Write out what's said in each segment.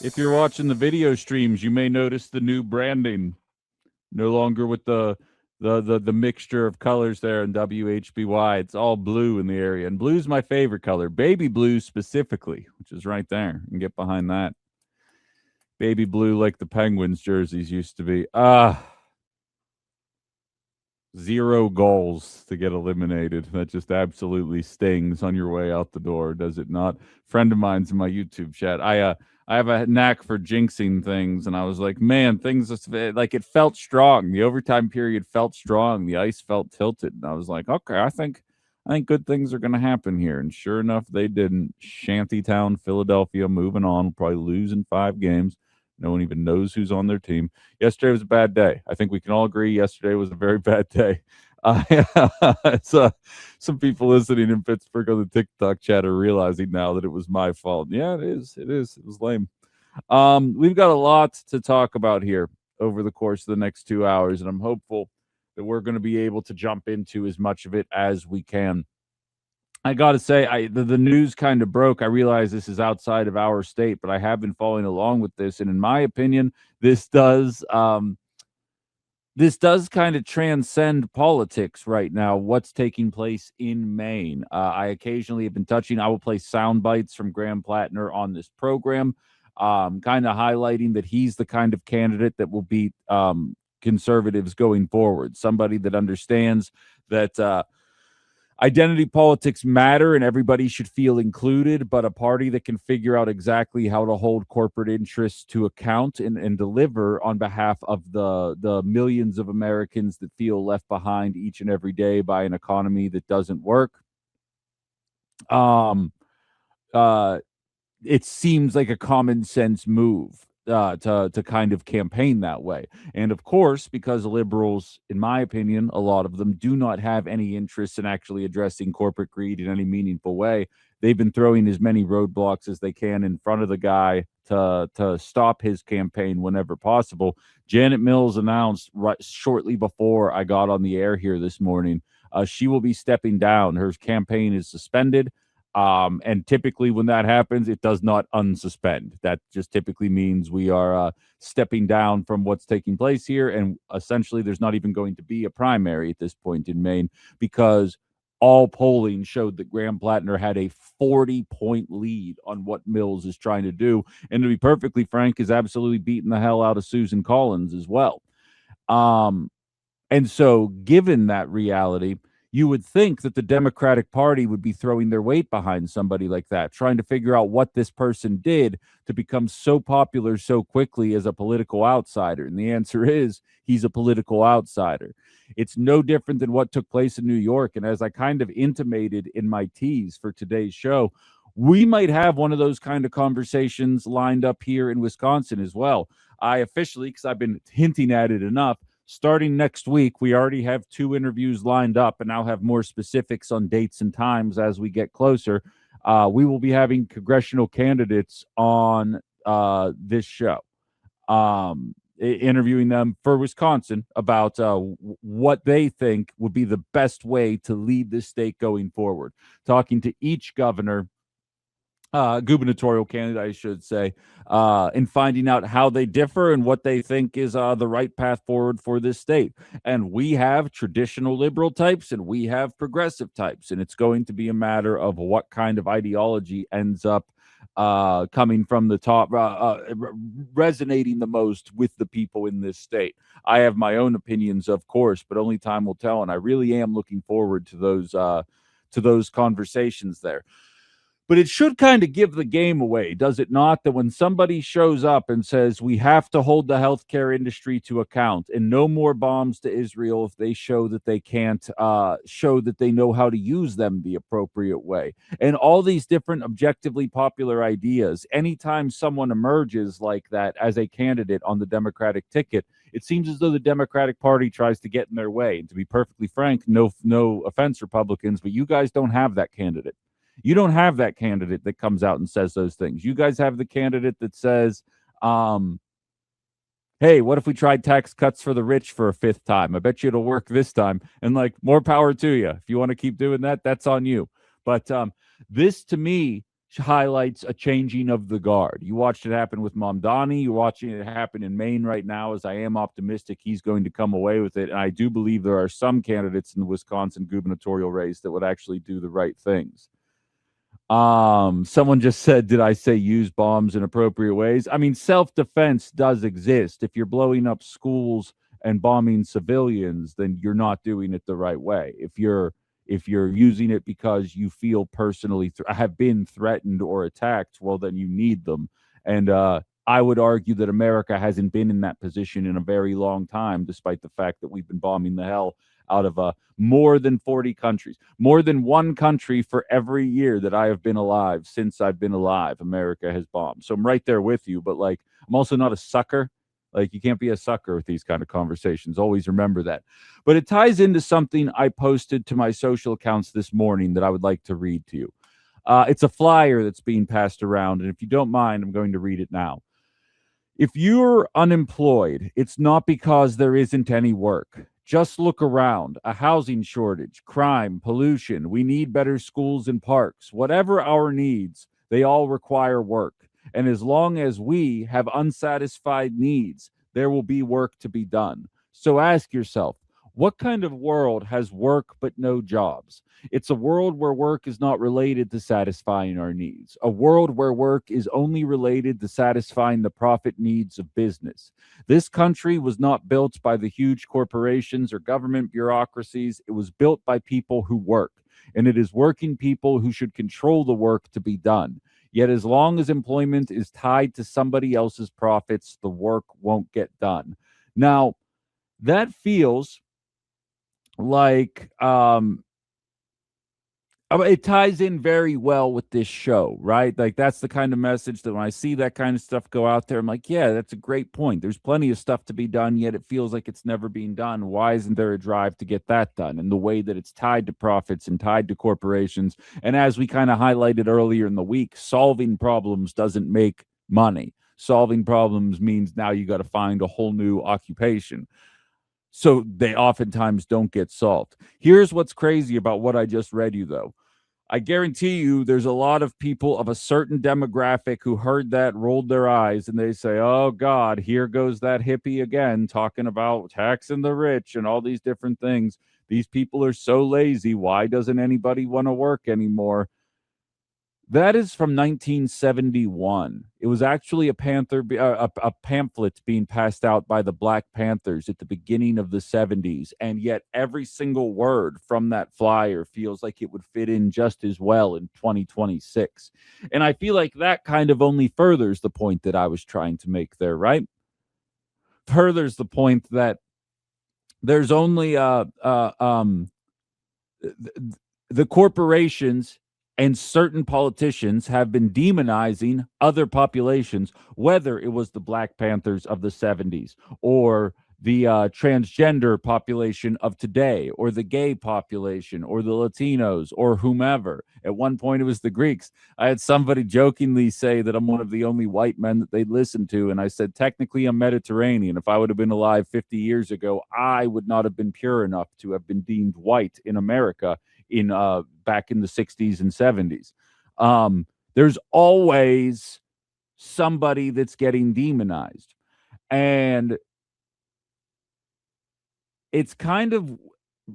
If you're watching the video streams, you may notice the new branding. No longer with the mixture of colors there in WHBY. It's all blue in the area. And blue's my favorite color. Baby blue specifically, which is right there. You can get behind that. Baby blue like the Penguins jerseys used to be. 0 goals to get eliminated. That just absolutely stings on your way out the door, does it not? Friend of mine's in my YouTube chat. I have a knack for jinxing things, and I was like, man, things like it felt strong. The overtime period felt strong. The ice felt tilted, and I was like, okay, I think good things are going to happen here. And sure enough, they didn't. Shantytown, Philadelphia, moving on, probably losing 5 games. No one even knows who's on their team. Yesterday was a bad day. I think we can all agree yesterday was a very bad day. Some people listening in Pittsburgh on the TikTok chat are realizing now that it was my fault. Yeah, it is. It was lame. We've got a lot to talk about here over the course of the next 2 hours, and I'm hopeful that we're going to be able to jump into as much of it as we can. I got to say, the news kind of broke. I realize this is outside of our state, but I have been following along with this. And in my opinion, this does kind of transcend politics right now, what's taking place in Maine. I occasionally have been touching. I will play sound bites from Graham Plattner on this program, kind of highlighting that he's the kind of candidate that will beat conservatives going forward, somebody that understands that identity politics matter and everybody should feel included, but a party that can figure out exactly how to hold corporate interests to account and deliver on behalf of the millions of Americans that feel left behind each and every day by an economy that doesn't work. It seems like a common sense move to kind of campaign that way. And of course, because liberals, in my opinion, a lot of them do not have any interest in actually addressing corporate greed in any meaningful way, they've been throwing as many roadblocks as they can in front of the guy to stop his campaign whenever possible. Janet Mills announced shortly before I got on the air here this morning, she will be stepping down. Her campaign is suspended. And typically when that happens, it does not unsuspend. That just typically means we are stepping down from what's taking place here. And essentially, there's not even going to be a primary at this point in Maine because all polling showed that Graham Plattner had a 40-point lead on what Mills is trying to do. And to be perfectly frank, is absolutely beating the hell out of Susan Collins as well. And so given that reality, you would think that the Democratic Party would be throwing their weight behind somebody like that, trying to figure out what this person did to become so popular so quickly as a political outsider. And the answer is he's a political outsider. It's no different than what took place in New York. And as I kind of intimated in my tease for today's show, we might have one of those kind of conversations lined up here in Wisconsin as well. I officially, because I've been hinting at it enough, starting next week, we already have 2 interviews lined up, and I'll have more specifics on dates and times as we get closer. We will be having congressional candidates on this show, interviewing them for Wisconsin about what they think would be the best way to lead this state going forward. Talking to each governor, gubernatorial candidate, I should say, and finding out how they differ and what they think is the right path forward for this state. And we have traditional liberal types and we have progressive types, and it's going to be a matter of what kind of ideology ends up coming from the top, resonating the most with the people in this state. I have my own opinions, of course, but only time will tell, and I really am looking forward to those conversations there. But it should kind of give the game away, does it not? That when somebody shows up and says, we have to hold the healthcare industry to account and no more bombs to Israel if they show that they can't show that they know how to use them the appropriate way. And all these different objectively popular ideas, anytime someone emerges like that as a candidate on the Democratic ticket, it seems as though the Democratic Party tries to get in their way. And to be perfectly frank, no offense, Republicans, but you guys don't have that candidate. You don't have that candidate that comes out and says those things. You guys have the candidate that says, hey, what if we tried tax cuts for the rich for a 5th time? I bet you it'll work this time. And like, more power to you. If you want to keep doing that, that's on you. But this to me highlights a changing of the guard. You watched it happen with Mamdani. You're watching it happen in Maine right now, as I am optimistic he's going to come away with it. And I do believe there are some candidates in the Wisconsin gubernatorial race that would actually do the right things. Someone just said, did I say use bombs in appropriate ways? I mean, self-defense does exist. If you're blowing up schools and bombing civilians, then you're not doing it the right way. If you're using it because you feel personally have been threatened or attacked, well, then you need them. And I would argue that America hasn't been in that position in a very long time, despite the fact that we've been bombing the hell out of more than 40 countries. More than one country for every year that I have been alive. Since I've been alive, America has bombed. So I'm right there with you, but like, I'm also not a sucker. Like, you can't be a sucker with these kind of conversations. Always remember that. But it ties into something I posted to my social accounts this morning that I would like to read to you. It's a flyer that's being passed around, and if you don't mind, I'm going to read it now. If you're unemployed, it's not because there isn't any work. Just look around. A housing shortage, crime, pollution. We need better schools and parks. Whatever our needs, they all require work. And as long as we have unsatisfied needs, there will be work to be done. So ask yourself, what kind of world has work but no jobs? It's a world where work is not related to satisfying our needs. A world where work is only related to satisfying the profit needs of business. This country was not built by the huge corporations or government bureaucracies. It was built by people who work. And it is working people who should control the work to be done. Yet as long as employment is tied to somebody else's profits, the work won't get done. Now, that feels like it ties in very well with this show, right? Like, that's the kind of message that when I see that kind of stuff go out there, I'm like, yeah, that's a great point. There's plenty of stuff to be done, yet it feels like it's never being done. Why isn't there a drive to get that done? And the way that it's tied to profits and tied to corporations. And as we kind of highlighted earlier in the week, solving problems doesn't make money. Solving problems means now you got to find a whole new occupation. So they oftentimes don't get solved. Here's what's crazy about what I just read you, though. I guarantee you there's a lot of people of a certain demographic who heard that, rolled their eyes, and they say, oh, God, here goes that hippie again, talking about taxing the rich and all these different things. These people are so lazy. Why doesn't anybody want to work anymore? That is from 1971. It was actually a pamphlet being passed out by the Black Panthers at the beginning of the 70s, and yet every single word from that flyer feels like it would fit in just as well in 2026. And I feel like that kind of only furthers the point that I was trying to make there, right? Furthers the point that there's only the corporations and certain politicians have been demonizing other populations, whether it was the Black Panthers of the 70s or the transgender population of today, or the gay population, or the Latinos, or whomever. At one point, it was the Greeks. I had somebody jokingly say that I'm one of the only white men that they'd listen to, and I said, technically, I'm Mediterranean. If I would have been alive 50 years ago, I would not have been pure enough to have been deemed white in America in back in the 60s and 70s. There's always somebody that's getting demonized. And it's kind of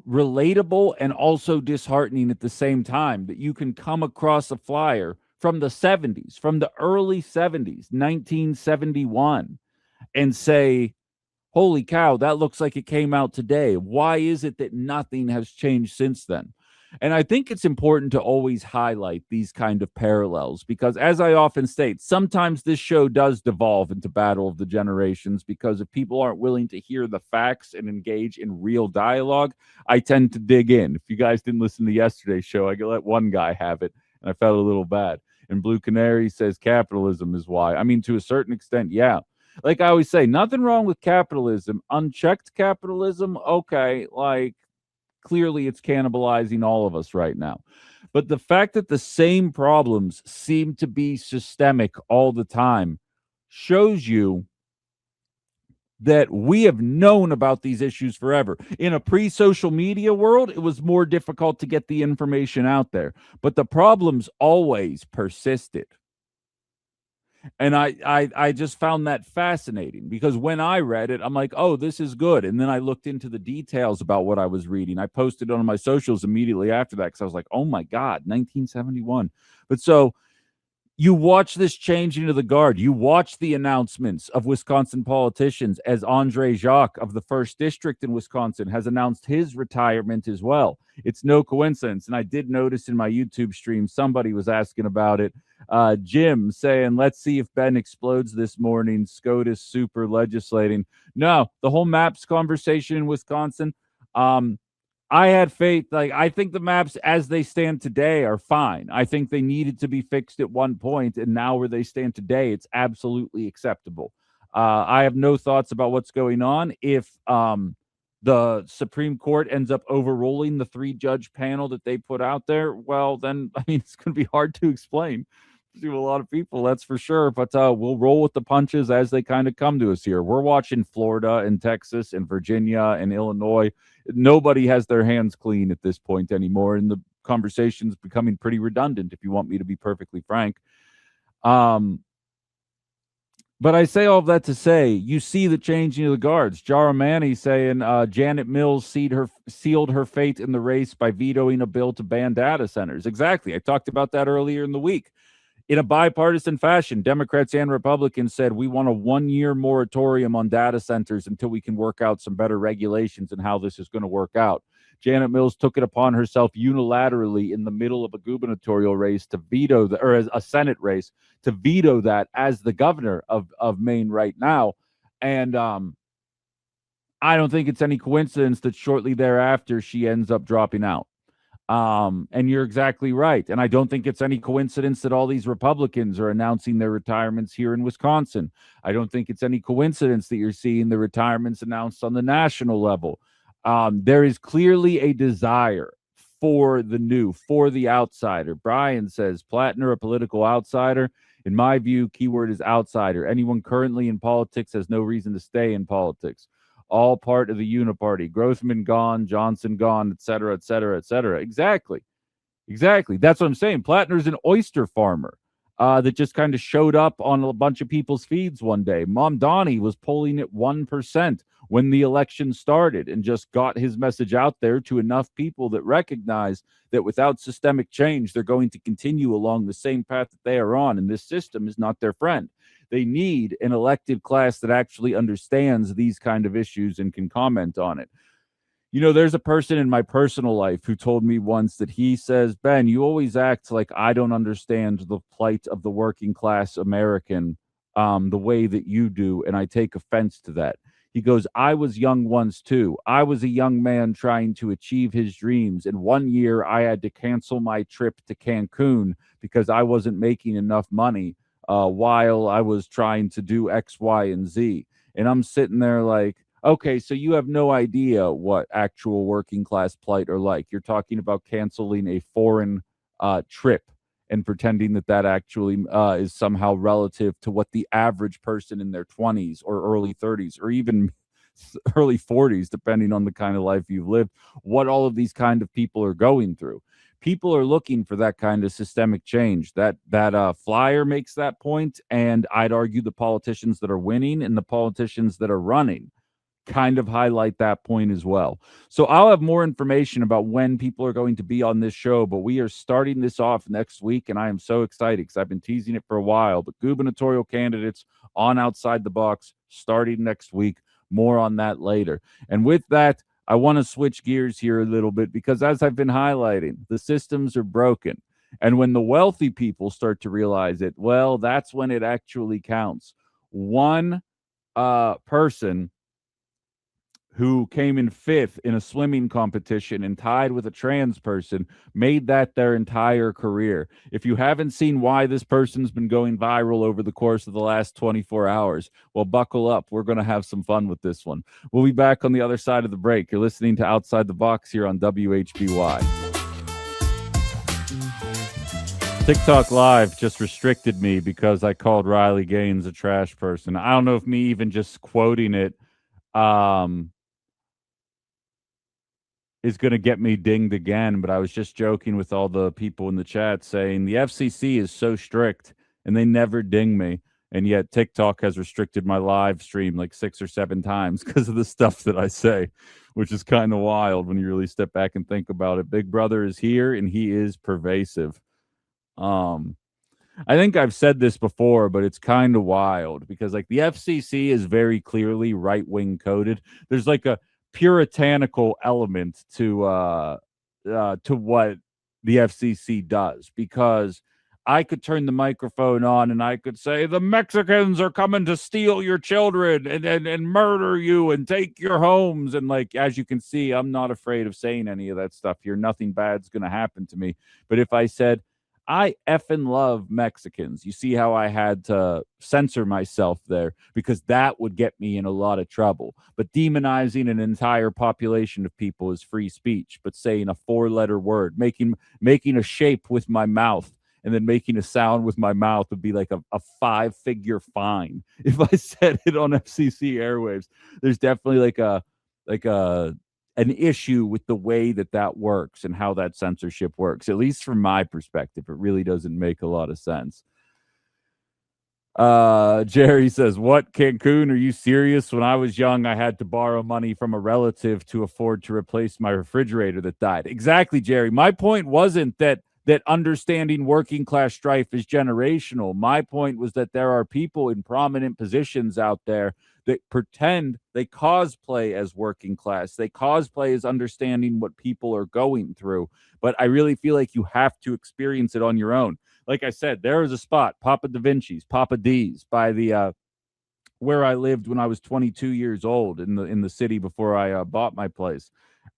relatable and also disheartening at the same time that you can come across a flyer from the 70s, from the early 70s, 1971, and say, holy cow, that looks like it came out today. Why is it that nothing has changed since then? And I think it's important to always highlight these kind of parallels because, as I often state, sometimes this show does devolve into Battle of the Generations because if people aren't willing to hear the facts and engage in real dialogue, I tend to dig in. If you guys didn't listen to yesterday's show, I let one guy have it, and I felt a little bad. And Blue Canary says capitalism is why. I mean, to a certain extent, yeah. Like I always say, nothing wrong with capitalism. Unchecked capitalism, okay, like, clearly it's cannibalizing all of us right now. But the fact that the same problems seem to be systemic all the time shows you that we have known about these issues forever. In a pre-social media world, it was more difficult to get the information out there, but the problems always persisted. And I just found that fascinating, because when I read it, I'm like, oh, this is good. And then I looked into the details about what I was reading. I posted on my socials immediately after that, because I was like, oh my God, 1971. But so you watch this changing of the guard. You watch the announcements of Wisconsin politicians, as Andre Jacques of the 1st District in Wisconsin has announced his retirement as well. It's no coincidence. And I did notice in my YouTube stream, somebody was asking about it. Jim saying, let's see if Ben explodes this morning. SCOTUS super legislating. No, the whole maps conversation in Wisconsin, I had faith. Like, I think the maps as they stand today are fine. I think they needed to be fixed at one point, and now where they stand today, it's absolutely acceptable. I have no thoughts about what's going on. If the Supreme Court ends up overruling the 3-judge panel that they put out there, well, then, I mean, it's going to be hard to explain to a lot of people, that's for sure. But we'll roll with the punches as they kind of come to us here. We're watching Florida and Texas and Virginia and Illinois. Nobody has their hands clean at this point anymore, and the conversation's becoming pretty redundant, if you want me to be perfectly frank. But I say all of that to say, you see the changing of the guards. Jaramani saying Janet Mills sealed her fate in the race by vetoing a bill to ban data centers. Exactly. I talked about that earlier in the week. In a bipartisan fashion, Democrats and Republicans said we want a 1-year moratorium on data centers until we can work out some better regulations and how this is going to work out. Janet Mills took it upon herself unilaterally in the middle of a gubernatorial race to veto or a Senate race to veto that as the governor of Maine right now. And I don't think it's any coincidence that shortly thereafter she ends up dropping out. And you're exactly right. And I don't think it's any coincidence that all these Republicans are announcing their retirements here in Wisconsin. I don't think it's any coincidence that you're seeing the retirements announced on the national level. There is clearly a desire for the new, for the outsider. Brian says, Plattner, a political outsider. In my view, keyword is outsider. Anyone currently in politics has no reason to stay in politics. All part of the uniparty. Grothman gone, Johnson gone, et cetera, et cetera, et cetera. Exactly. That's what I'm saying. Plattner's an oyster farmer that just kind of showed up on a bunch of people's feeds one day. Mom Donnie was polling at 1% when the election started and just got his message out there to enough people that recognize that without systemic change, they're going to continue along the same path that they are on, and this system is not their friend. They need an elected class that actually understands these kind of issues and can comment on it. You know, there's a person in my personal life who told me once that he says, Ben, you always act like I don't understand the plight of the working class American the way that you do, and I take offense to that. He goes, I was young once too. I was a young man trying to achieve his dreams, and one year I had to cancel my trip to Cancun because I wasn't making enough money while I was trying to do X, Y, and Z. And I'm sitting there like, okay, so you have no idea what actual working class plight are like. You're talking about canceling a foreign trip and pretending that that actually is somehow relative to what the average person in their 20s or early 30s or even early 40s, depending on the kind of life you've lived, what all of these kind of people are going through. People are looking for that kind of systemic change. That flyer makes that point, and I'd argue the politicians that are winning and the politicians that are running kind of highlight that point as well. So I'll have more information about when people are going to be on this show, but we are starting this off next week, and I am so excited because I've been teasing it for a while. But gubernatorial candidates on Outside the Box starting next week. More on that later. And with that, I want to switch gears here a little bit because, as I've been highlighting, the systems are broken. And when the wealthy people start to realize it, well, that's when it actually counts. One person who came in 5th in a swimming competition and tied with a trans person made that their entire career. If you haven't seen why this person's been going viral over the course of the last 24 hours, well, buckle up. We're going to have some fun with this one. We'll be back on the other side of the break. You're listening to Outside the Box here on WHBY. TikTok Live just restricted me because I called Riley Gaines a trash person. I don't know if me even just quoting it is going to get me dinged again. But I was just joking with all the people in the chat saying the FCC is so strict and they never ding me. And yet TikTok has restricted my live stream like 6 or 7 times because of the stuff that I say, which is kind of wild when you really step back and think about it. Big Brother is here and he is pervasive. I think I've said this before, but it's kind of wild because like the FCC is very clearly right-wing coded. There's like a puritanical element to what the FCC does, because I could turn the microphone on and I could say the Mexicans are coming to steal your children and murder you and take your homes. And like, as you can see, I'm not afraid of saying any of that stuff here. Nothing bad's going to happen to me. But if I said, I effing love Mexicans, you see how I had to censor myself there because that would get me in a lot of trouble. But demonizing an entire population of people is free speech. But saying a 4-letter word, making a shape with my mouth and then making a sound with my mouth would be like a 5-figure fine if I said it on FCC airwaves. There's definitely like an issue with the way that works and how that censorship works. At least from my perspective, it really doesn't make a lot of sense. Jerry says, what, Cancun? Are you serious? When I was young, I had to borrow money from a relative to afford to replace my refrigerator that died. Exactly, Jerry. My point wasn't that understanding working class strife is generational. My point was that there are people in prominent positions out there that pretend they cosplay as working class. They cosplay as understanding what people are going through. But I really feel like you have to experience it on your own. Like I said, there is a spot, Papa Da Vinci's, Papa D's, by the where I lived when I was 22 years old in the city before I bought my place.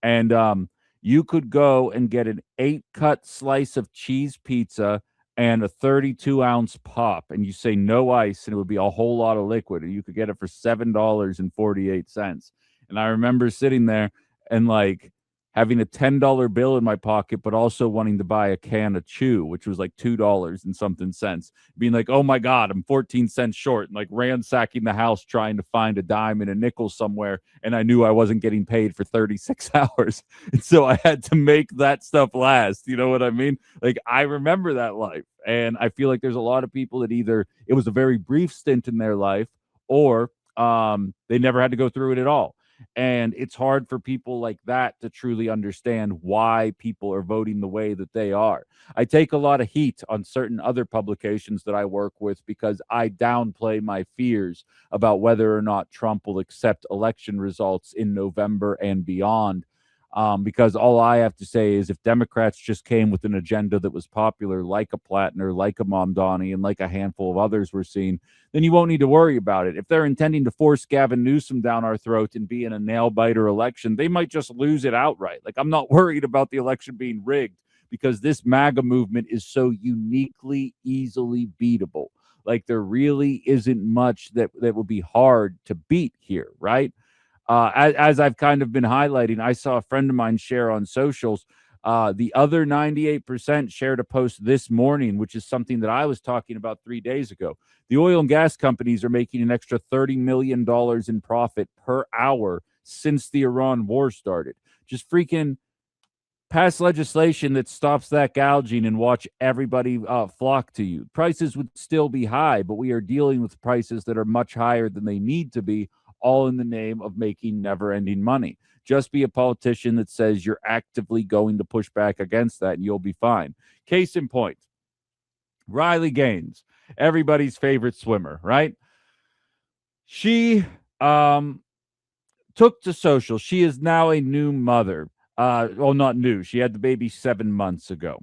And you could go and get an 8-cut slice of cheese pizza and a 32-ounce pop, and you say no ice, and it would be a whole lot of liquid, and you could get it for $7.48. And I remember sitting there and like having a $10 bill in my pocket, but also wanting to buy a can of chew, which was like $2 and something cents, being like, oh my God, I'm 14 cents short, and like ransacking the house trying to find a dime and a nickel somewhere. And I knew I wasn't getting paid for 36 hours. And so I had to make that stuff last. You know what I mean? Like, I remember that life. And I feel like there's a lot of people that either it was a very brief stint in their life or they never had to go through it at all. And it's hard for people like that to truly understand why people are voting the way that they are. I take a lot of heat on certain other publications that I work with because I downplay my fears about whether or not Trump will accept election results in November and beyond. Because all I have to say is if Democrats just came with an agenda that was popular, like a Plattner, like a Mamdani, and like a handful of others we're seeing, then you won't need to worry about it. If they're intending to force Gavin Newsom down our throat and be in a nail-biter election, they might just lose it outright. Like, I'm not worried about the election being rigged because this MAGA movement is so uniquely, easily beatable. Like, there really isn't much that would be hard to beat here, right? As I've kind of been highlighting, I saw a friend of mine share on socials. The other 98% shared a post this morning, which is something that I was talking about 3 days ago. The oil and gas companies are making an extra $30 million in profit per hour since the Iran war started. Just freaking pass legislation that stops that gouging and watch everybody flock to you. Prices would still be high, but we are dealing with prices that are much higher than they need to be, all in the name of making never-ending money. Just be a politician that says you're actively going to push back against that, and you'll be fine. Case in point, Riley Gaines, everybody's favorite swimmer, right? She took to social. She is now a new mother. Well, not new. She had the baby 7 months ago.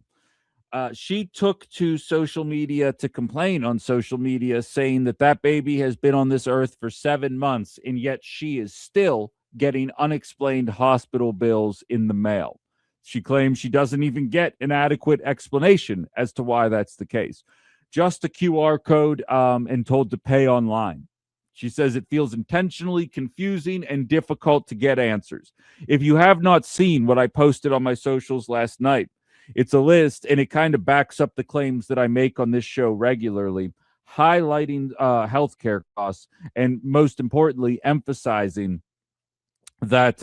She took to social media to complain on social media, saying that baby has been on this earth for 7 months, and yet she is still getting unexplained hospital bills in the mail. She claims she doesn't even get an adequate explanation as to why that's the case. Just a QR code and told to pay online. She says it feels intentionally confusing and difficult to get answers. If you have not seen what I posted on my socials last night, it's a list, and it kind of backs up the claims that I make on this show regularly, highlighting healthcare costs and, most importantly, emphasizing that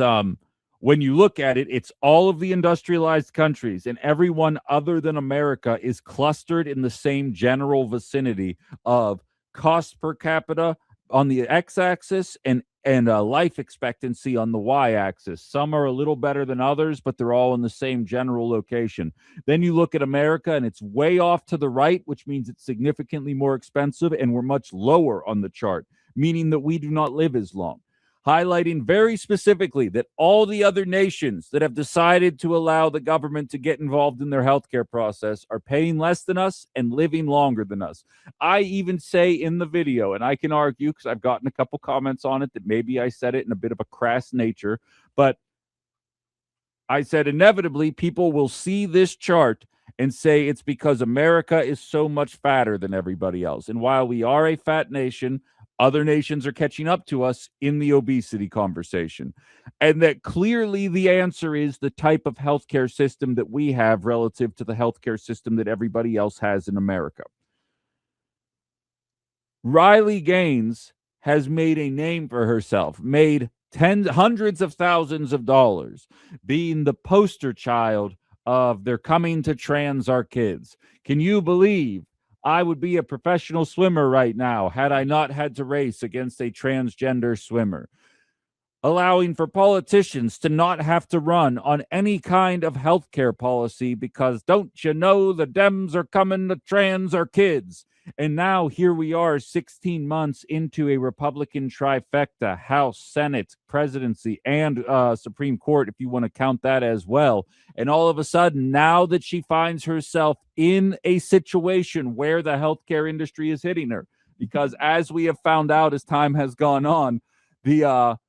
when you look at it, it's all of the industrialized countries, and everyone other than America is clustered in the same general vicinity of cost per capita on the x-axis and life expectancy on the y-axis. Some are a little better than others, but they're all in the same general location. Then you look at America, and it's way off to the right, which means it's significantly more expensive, and we're much lower on the chart, meaning that we do not live as long, highlighting very specifically that all the other nations that have decided to allow the government to get involved in their healthcare process are paying less than us and living longer than us. I even say in the video, and I can argue because I've gotten a couple comments on it that maybe I said it in a bit of a crass nature, but I said inevitably people will see this chart and say it's because America is so much fatter than everybody else. And while we are a fat nation, other nations are catching up to us in the obesity conversation. And that clearly the answer is the type of healthcare system that we have relative to the healthcare system that everybody else has in America. Riley Gaines has made a name for herself, made hundreds of thousands of dollars, being the poster child of "they're coming to trans our kids." Can you believe I would be a professional swimmer right now had I not had to race against a transgender swimmer? Allowing for politicians to not have to run on any kind of healthcare policy because don't you know the Dems are coming to trans our kids? And now here we are 16 months into a Republican trifecta, House, Senate, presidency, and Supreme Court, if you want to count that as well. And all of a sudden, now that she finds herself in a situation where the healthcare industry is hitting her, because as we have found out as time has gone on, the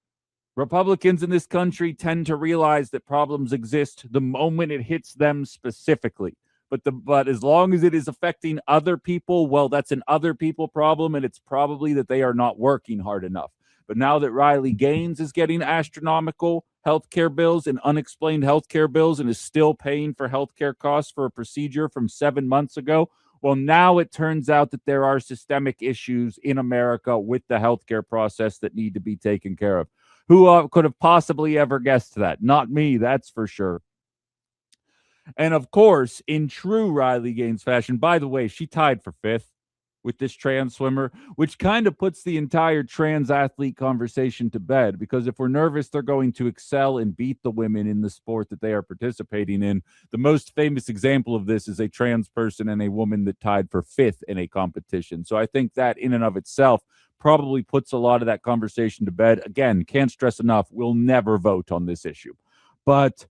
Republicans in this country tend to realize that problems exist the moment it hits them specifically. But as long as it is affecting other people, well, that's an other people problem, and it's probably that they are not working hard enough. But now that Riley Gaines is getting astronomical healthcare bills and unexplained healthcare bills and is still paying for healthcare costs for a procedure from 7 months ago, well, now it turns out that there are systemic issues in America with the healthcare process that need to be taken care of. Who could have possibly ever guessed that? Not me, that's for sure. And of course, in true Riley Gaines fashion, by the way, she tied for 5th with this trans swimmer, which kind of puts the entire trans athlete conversation to bed, because if we're nervous they're going to excel and beat the women in the sport that they are participating in, the most famous example of this is a trans person and a woman that tied for 5th in a competition. So I think that in and of itself probably puts a lot of that conversation to bed. Again, can't stress enough, we'll never vote on this issue. But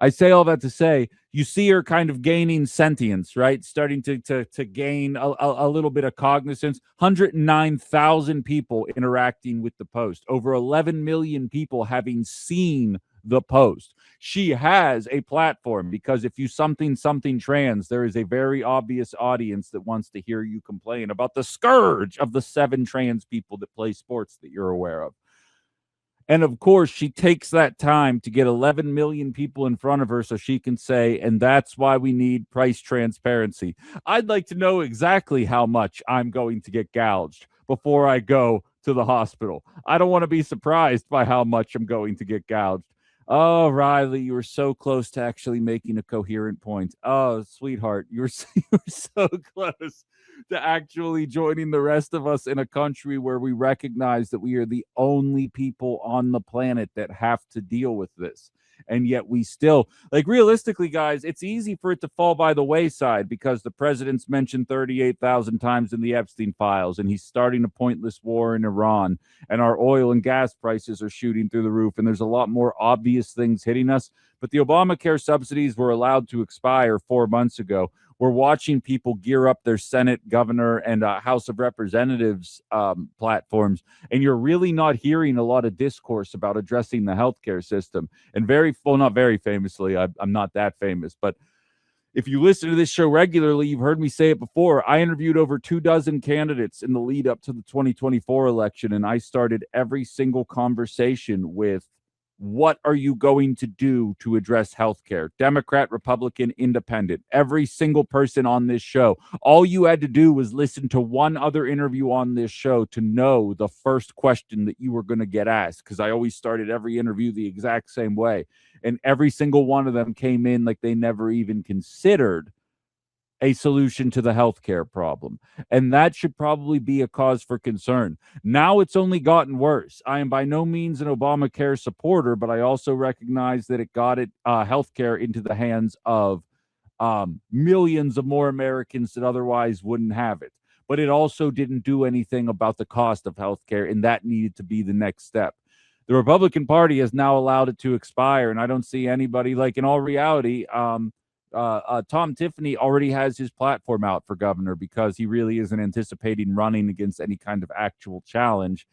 I say all that to say, you see her kind of gaining sentience, right? Starting to gain a little bit of cognizance. 109,000 people interacting with the post. Over 11 million people having seen the post. She has a platform because if you something trans, there is a very obvious audience that wants to hear you complain about the scourge of the 7 trans people that play sports that you're aware of. And of course, she takes that time to get 11 million people in front of her so she can say, and that's why we need price transparency. I'd like to know exactly how much I'm going to get gouged before I go to the hospital. I don't want to be surprised by how much I'm going to get gouged. Oh, Riley, you were so close to actually making a coherent point. Oh, sweetheart, you were so close to actually joining the rest of us in a country where we recognize that we are the only people on the planet that have to deal with this. And yet we still, like, realistically, guys, it's easy for it to fall by the wayside because the president's mentioned 38,000 times in the Epstein files, and he's starting a pointless war in Iran, and our oil and gas prices are shooting through the roof, and there's a lot more obvious things hitting us. But the Obamacare subsidies were allowed to expire 4 months ago. We're watching people gear up their Senate, governor, and House of Representatives platforms, and you're really not hearing a lot of discourse about addressing the healthcare system. And not very famously, I'm not that famous, but if you listen to this show regularly, you've heard me say it before. I interviewed over 24 candidates in the lead up to the 2024 election, and I started every single conversation with What are you going to do to address healthcare? Democrat, Republican, Independent, every single person on this show. All you had to do was listen to one other interview on this show to know the first question that you were going to get asked, because I always started every interview the exact same way. And every single one of them came in like they never even considered a solution to the healthcare problem. And that should probably be a cause for concern. Now it's only gotten worse. I am by no means an Obamacare supporter, but I also recognize that it got healthcare into the hands of millions of more Americans that otherwise wouldn't have it. But it also didn't do anything about the cost of healthcare, and that needed to be the next step. The Republican Party has now allowed it to expire, and I don't see anybody, like, in all reality, Tom Tiffany already has his platform out for governor because he really isn't anticipating running against any kind of actual challenge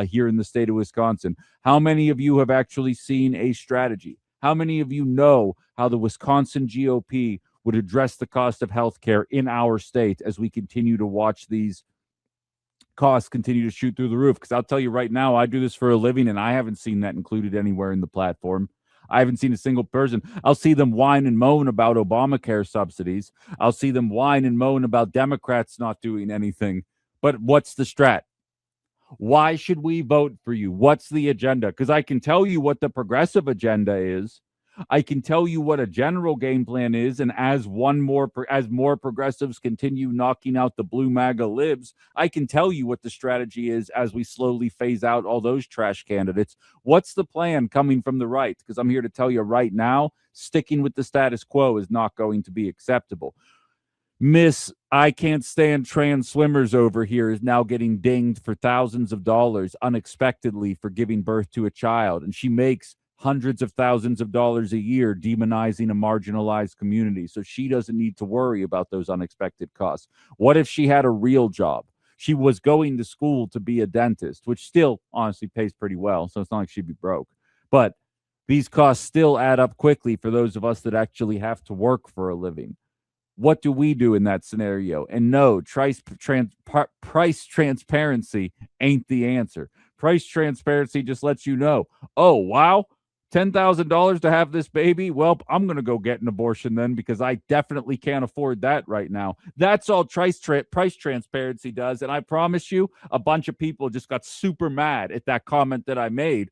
here in the state of Wisconsin. How many of you have actually seen a strategy? How many of you know how the Wisconsin GOP would address the cost of healthcare in our state as we continue to watch these costs continue to shoot through the roof? Because I'll tell you right now, I do this for a living, and I haven't seen that included anywhere in the platform. I haven't seen a single person. I'll see them whine and moan about Obamacare subsidies. I'll see them whine and moan about Democrats not doing anything. But what's the strat? Why should we vote for you? What's the agenda? Because I can tell you what the progressive agenda is. I can tell you what a general game plan is, and as more progressives continue knocking out the blue MAGA libs, I can tell you what the strategy is as we slowly phase out all those trash candidates. What's the plan coming from the right? Because I'm here to tell you right now, sticking with the status quo is not going to be acceptable. Miss I can't stand trans swimmers over here is now getting dinged for thousands of dollars unexpectedly for giving birth to a child, and she makes hundreds of thousands of dollars a year demonizing a marginalized community, so she doesn't need to worry about those unexpected costs. What if she had a real job? She was going to school to be a dentist, which still honestly pays pretty well, so it's not like she'd be broke. But these costs still add up quickly for those of us that actually have to work for a living. What do we do in that scenario? And no, price transparency ain't the answer. Price transparency just lets you know, oh, wow, $10,000 to have this baby? Well, I'm going to go get an abortion then, because I definitely can't afford that right now. That's all price transparency does. And I promise you, a bunch of people just got super mad at that comment that I made.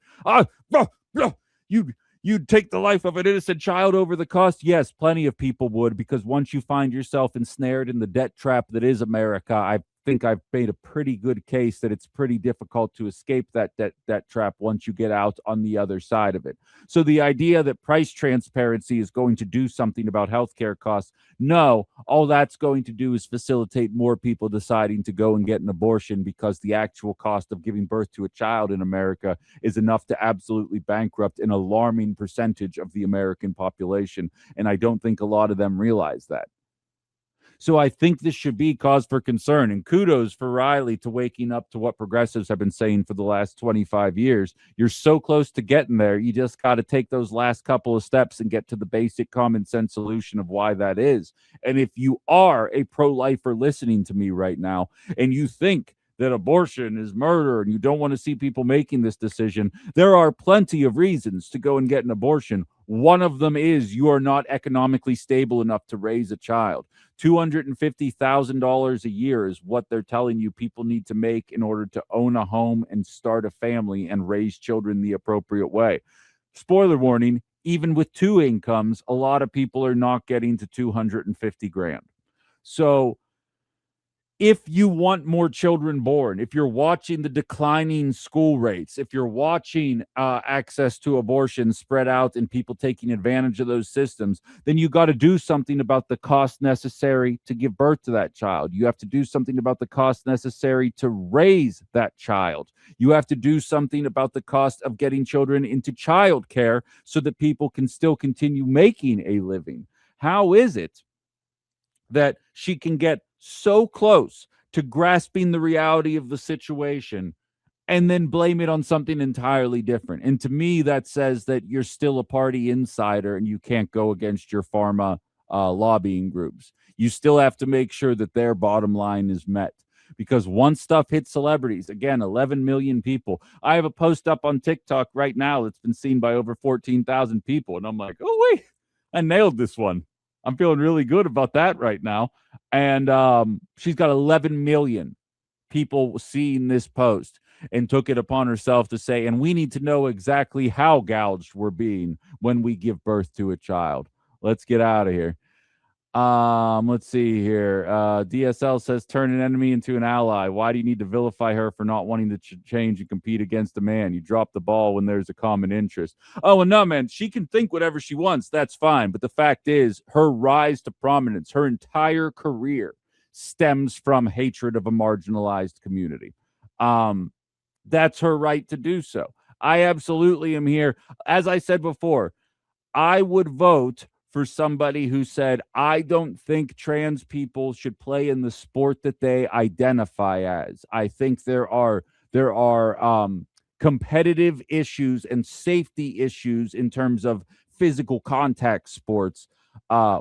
You'd take the life of an innocent child over the cost? Yes, plenty of people would, because once you find yourself ensnared in the debt trap that is America, I think I've made a pretty good case that it's pretty difficult to escape that trap once you get out on the other side of it. So the idea that price transparency is going to do something about healthcare costs, no, all that's going to do is facilitate more people deciding to go and get an abortion, because the actual cost of giving birth to a child in America is enough to absolutely bankrupt an alarming percentage of the American population. And I don't think a lot of them realize that. So I think this should be cause for concern. And kudos for Riley to waking up to what progressives have been saying for the last 25 years. You're so close to getting there. You just got to take those last couple of steps and get to the basic common sense solution of why that is. And if you are a pro-lifer listening to me right now, and you think that abortion is murder and you don't want to see people making this decision, there are plenty of reasons to go and get an abortion. One of them is you are not economically stable enough to raise a child. $250,000 a year is what they're telling you people need to make in order to own a home and start a family and raise children the appropriate way. Spoiler warning, even with two incomes, a lot of people are not getting to 250 grand. So if you want more children born, if you're watching the declining school rates, if you're watching access to abortion spread out and people taking advantage of those systems, then you got to do something about the cost necessary to give birth to that child. You have to do something about the cost necessary to raise that child. You have to do something about the cost of getting children into childcare so that people can still continue making a living. How is it that she can get so close to grasping the reality of the situation and then blame it on something entirely different? And to me, that says that you're still a party insider and you can't go against your pharma lobbying groups. You still have to make sure that their bottom line is met. because once stuff hits celebrities, again, 11 million people. I have a post up on TikTok right now that's been seen by over 14,000 people. And I'm like, oh, wait, I nailed this one. I'm feeling really good about that right now. And she's got 11 million people seeing this post and took it upon herself to say, and we need to know exactly how gouged we're being when we give birth to a child. Let's get out of here. Let's see here. DSL says, turn an enemy into an ally. Why do you need to vilify her for not wanting to change and compete against a man? You drop the ball when there's a common interest. Oh, and no, man, she can think whatever she wants. That's fine. But the fact is, her rise to prominence, her entire career stems from hatred of a marginalized community. That's her right to do so. I absolutely am here. As I said before, I would vote for somebody who said, I don't think trans people should play in the sport that they identify as. I think there are competitive issues and safety issues in terms of physical contact sports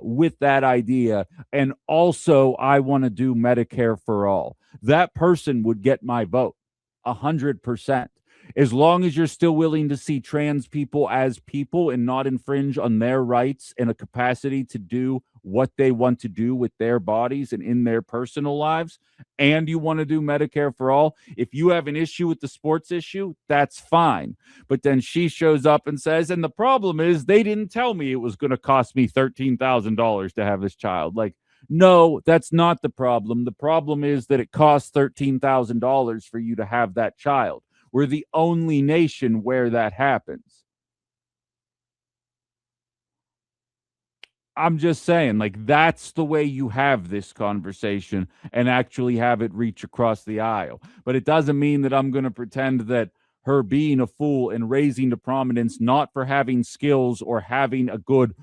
with that idea. And also, I want to do Medicare for all. That person would get my vote 100%. As long as you're still willing to see trans people as people and not infringe on their rights and a capacity to do what they want to do with their bodies and in their personal lives, and you want to do Medicare for all, if you have an issue with the sports issue, that's fine. But then she shows up and says, and the problem is they didn't tell me it was going to cost me $13,000 to have this child. Like, no, that's not the problem. The problem is that it costs $13,000 for you to have that child. We're the only nation where that happens. I'm just saying, like, that's the way you have this conversation and actually have it reach across the aisle. But it doesn't mean that I'm going to pretend that her being a fool and raising to prominence, not for having skills or having a good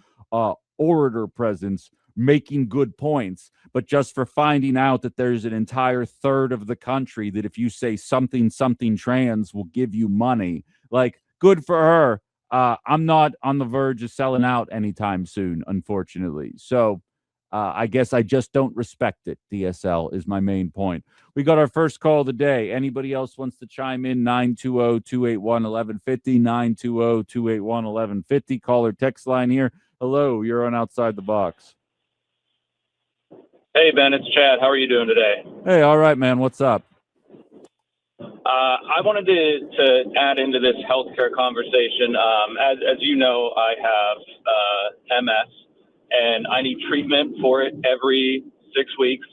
orator presence, making good points, but just for finding out that there's an entire third of the country that if you say something trans will give you money, like, good for her. I'm not on the verge of selling out anytime soon, unfortunately. So I guess I just don't respect it. DSL is my main point. We got our first call of the day. Anybody else wants to chime in? 920-281-1150, 920-281-1150. Caller text line here. Hello, you're on Outside the Box. Hey, Ben, it's Chad. How are you doing today? Hey, all right, man. What's up? I wanted to add into this healthcare conversation. As you know, I have MS, and I need treatment for it every 6 weeks.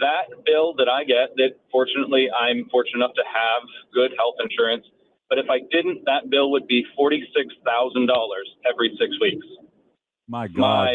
That bill that I get, that fortunately I'm fortunate enough to have good health insurance, but if I didn't, that bill would be $46,000 every 6 weeks. My God.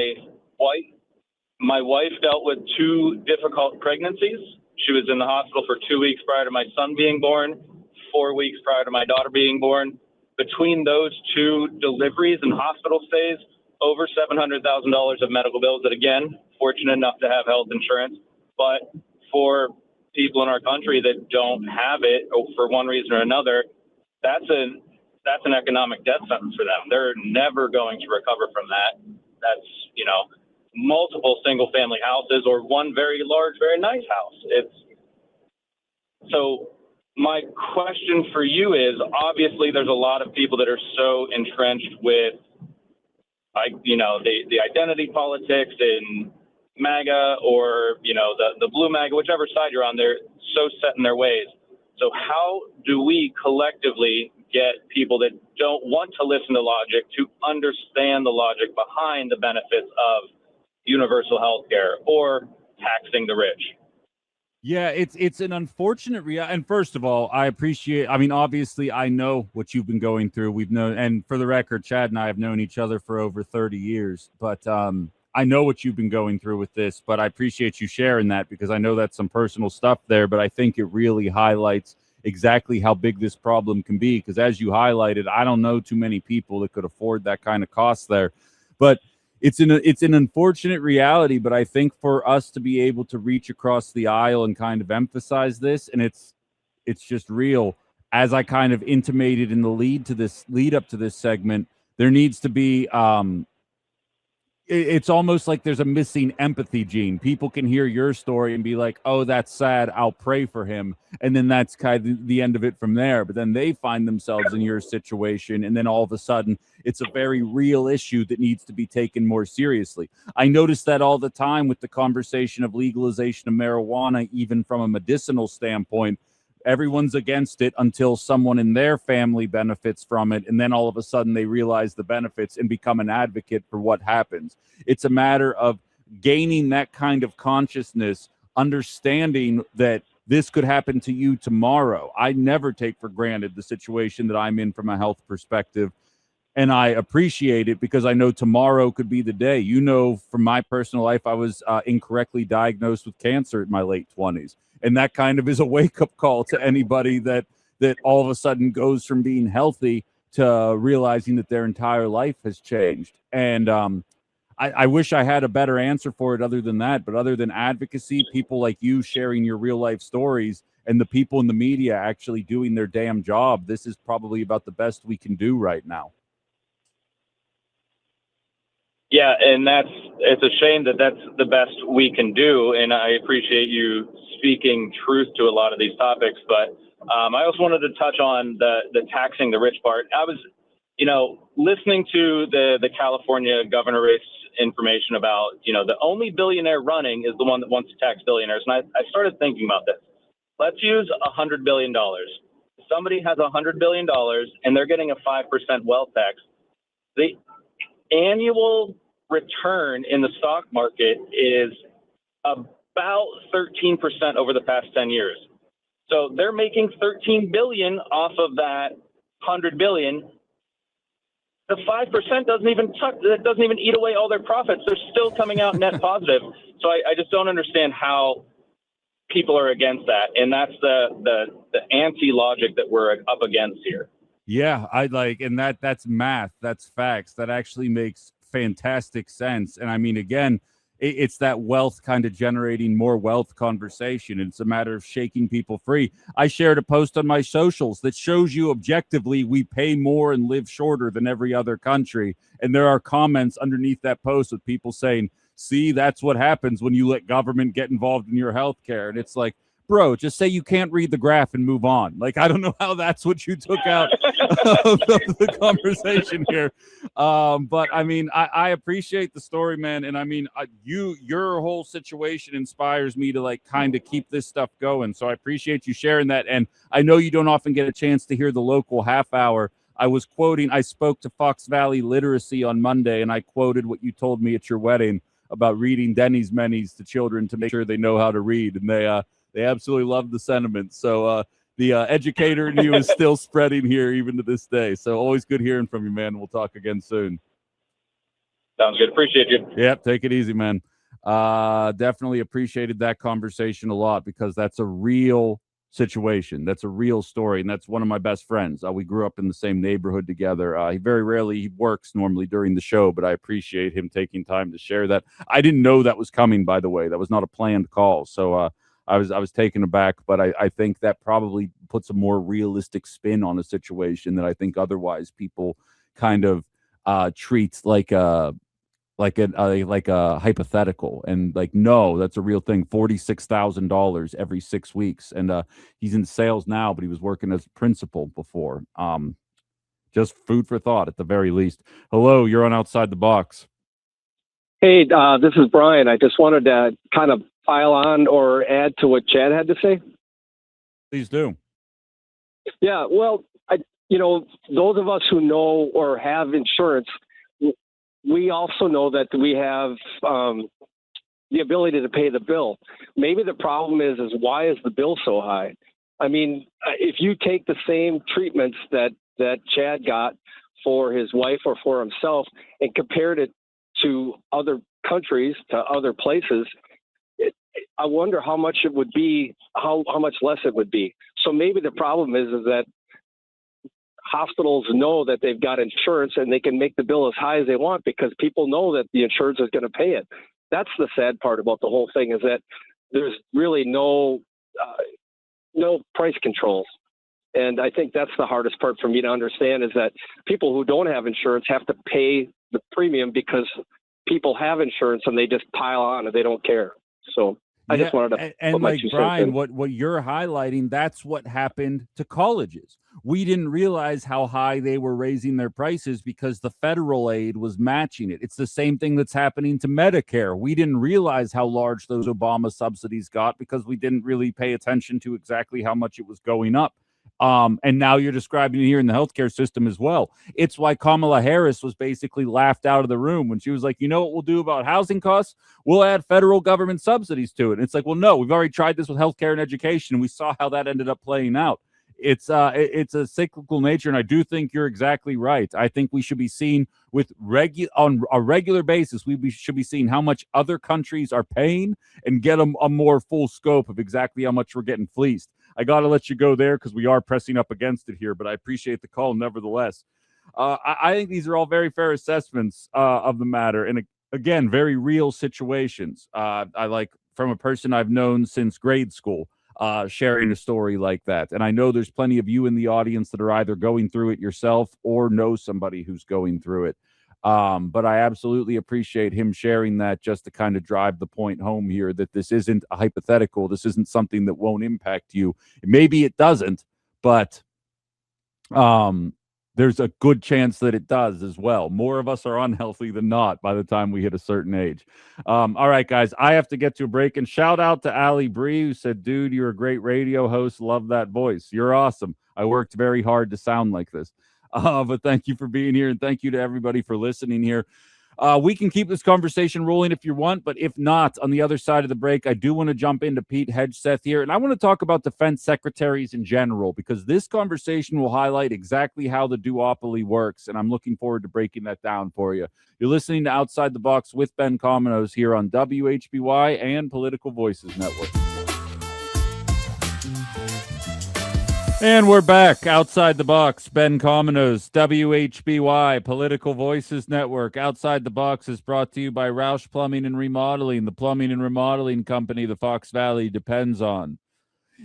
My wife dealt with 2 difficult pregnancies. She was in the hospital for 2 weeks prior to my son being born, 4 weeks prior to my daughter being born. Between those 2 deliveries and hospital stays, over $700,000 of medical bills that, again, fortunate enough to have health insurance. But for people in our country that don't have it, or for one reason or another, that's an economic death sentence for them. They're never going to recover from that. That's, multiple single family houses or one very large, very nice house. So my question for you is, obviously there's a lot of people that are so entrenched with, the identity politics in MAGA or, the blue MAGA, whichever side you're on, they're so set in their ways. So how do we collectively get people that don't want to listen to logic to understand the logic behind the benefits of universal health care or taxing the rich? Yeah, it's an unfortunate reality. And first of all, obviously I know what you've been going through. We've known, and for the record, Chad and I have known each other for over 30 years, but I know what you've been going through with this, but I appreciate you sharing that because I know that's some personal stuff there, but I think it really highlights exactly how big this problem can be. Because as you highlighted, I don't know too many people that could afford that kind of cost there, but it's an unfortunate reality. But I think for us to be able to reach across the aisle and kind of emphasize this, and it's just real, as I kind of intimated in the lead up to this segment, there needs to be it's almost like there's a missing empathy gene. People can hear your story and be like, oh, that's sad, I'll pray for him. And then that's kind of the end of it from there. But then they find themselves in your situation. And then all of a sudden, it's a very real issue that needs to be taken more seriously. I notice that all the time with the conversation of legalization of marijuana, even from a medicinal standpoint. Everyone's against it until someone in their family benefits from it. And then all of a sudden they realize the benefits and become an advocate for what happens. It's a matter of gaining that kind of consciousness, understanding that this could happen to you tomorrow. I never take for granted the situation that I'm in from a health perspective. And I appreciate it because I know tomorrow could be the day. You know, from my personal life, I was incorrectly diagnosed with cancer in my late 20s. And that kind of is a wake-up call to anybody that all of a sudden goes from being healthy to realizing that their entire life has changed. And I wish I had a better answer for it other than that. But other than advocacy, people like you sharing your real-life stories and the people in the media actually doing their damn job, this is probably about the best we can do right now. Yeah, and it's a shame that that's the best we can do, and I appreciate you speaking truth to a lot of these topics. But I also wanted to touch on the taxing the rich part. I was, listening to the California governor race information about, the only billionaire running is the one that wants to tax billionaires, and I started thinking about this. Let's use $100 billion. Somebody has $100 billion, and they're getting a 5% wealth tax. The annual return in the stock market is about 13% over the past 10 years. So they're making 13 billion off of that 100 billion. The 5% doesn't even eat away all their profits. They're still coming out net positive. So I just don't understand how people are against that. And that's the anti-logic that we're up against here. Yeah, and that's math, that's facts. That actually makes fantastic sense. And I mean, again, it's that wealth kind of generating more wealth conversation. It's a matter of shaking people free. I shared a post on my socials that shows you objectively we pay more and live shorter than every other country. And there are comments underneath that post with people saying, see, that's what happens when you let government get involved in your health care. And it's like, bro, just say you can't read the graph and move on. Like, I don't know how that's what you took out of the conversation here. But I mean, I appreciate the story, man. And I mean, your whole situation inspires me to like kind of keep this stuff going. So I appreciate you sharing that. And I know you don't often get a chance to hear the local half hour. I spoke to Fox Valley Literacy on Monday, and I quoted what you told me at your wedding about reading Denny's menus to children to make sure they know how to read. And they absolutely love the sentiment. So the educator in you is still spreading here even to this day. So always good hearing from you, man. We'll talk again soon. Sounds good. Appreciate you. Yep. Take it easy, man. Definitely appreciated that conversation a lot because that's a real situation. That's a real story. And that's one of my best friends. We grew up in the same neighborhood together. He very rarely works normally during the show, but I appreciate him taking time to share that. I didn't know that was coming, by the way. That was not a planned call. So, I was taken aback, but I think that probably puts a more realistic spin on a situation that I think otherwise people kind of treat like a hypothetical. And like, no, that's a real thing. $46,000 every 6 weeks, and he's in sales now, but he was working as a principal before. Just food for thought at the very least. Hello, you're on Outside the Box. Hey, this is Brian. I just wanted to kind of pile on or add to what Chad had to say. Please do. Yeah, well, those of us who know or have insurance, we also know that we have the ability to pay the bill. Maybe the problem is why is the bill so high? I mean, if you take the same treatments that Chad got for his wife or for himself and compared it to other countries, to other places, I wonder how much it would be, how much less it would be. So maybe the problem is that hospitals know that they've got insurance and they can make the bill as high as they want because people know that the insurance is going to pay it. That's the sad part about the whole thing, is that there's really no price controls. And I think that's the hardest part for me to understand, is that people who don't have insurance have to pay the premium because people have insurance and they just pile on and they don't care. So I just wanted to and put my like 2 cents Brian, in. what you're highlighting, that's what happened to colleges. We didn't realize how high they were raising their prices because the federal aid was matching it. It's the same thing that's happening to Medicare. We didn't realize how large those Obama subsidies got because we didn't really pay attention to exactly how much it was going up. And now you're describing it here in the healthcare system as well. It's why Kamala Harris was basically laughed out of the room when she was like, you know what we'll do about housing costs? We'll add federal government subsidies to it. And it's like, well, no, we've already tried this with healthcare and education, and we saw how that ended up playing out. It's a cyclical nature, and I do think you're exactly right. I think we should be seen on a regular basis. We should be seeing how much other countries are paying and get a more full scope of exactly how much we're getting fleeced. I got to let you go there because we are pressing up against it here, but I appreciate the call nevertheless. I think these are all very fair assessments of the matter, and again, very real situations. I like from a person I've known since grade school. Sharing a story like that. And I know there's plenty of you in the audience that are either going through it yourself or know somebody who's going through it. But I absolutely appreciate him sharing that just to kind of drive the point home here that this isn't a hypothetical. This isn't something that won't impact you. Maybe it doesn't, but there's a good chance that it does as well. More of us are unhealthy than not by the time we hit a certain age. All right, guys, I have to get to a break. And shout out to Allie Bree, who said, dude, you're a great radio host. Love that voice. You're awesome. I worked very hard to sound like this. But thank you for being here, and thank you to everybody for listening here. We can keep this conversation rolling if you want, but if not, on the other side of the break, I do want to jump into Pete Hegseth here, and I want to talk about defense secretaries in general, because this conversation will highlight exactly how the duopoly works, and I'm looking forward to breaking that down for you. You're listening to Outside the Box with Ben Cominos here on WHBY and Political Voices Network. And we're back outside the box. Ben Cominos, WHBY, Political Voices Network. Outside the Box is brought to you by Roush Plumbing and Remodeling, the plumbing and remodeling company the Fox Valley depends on.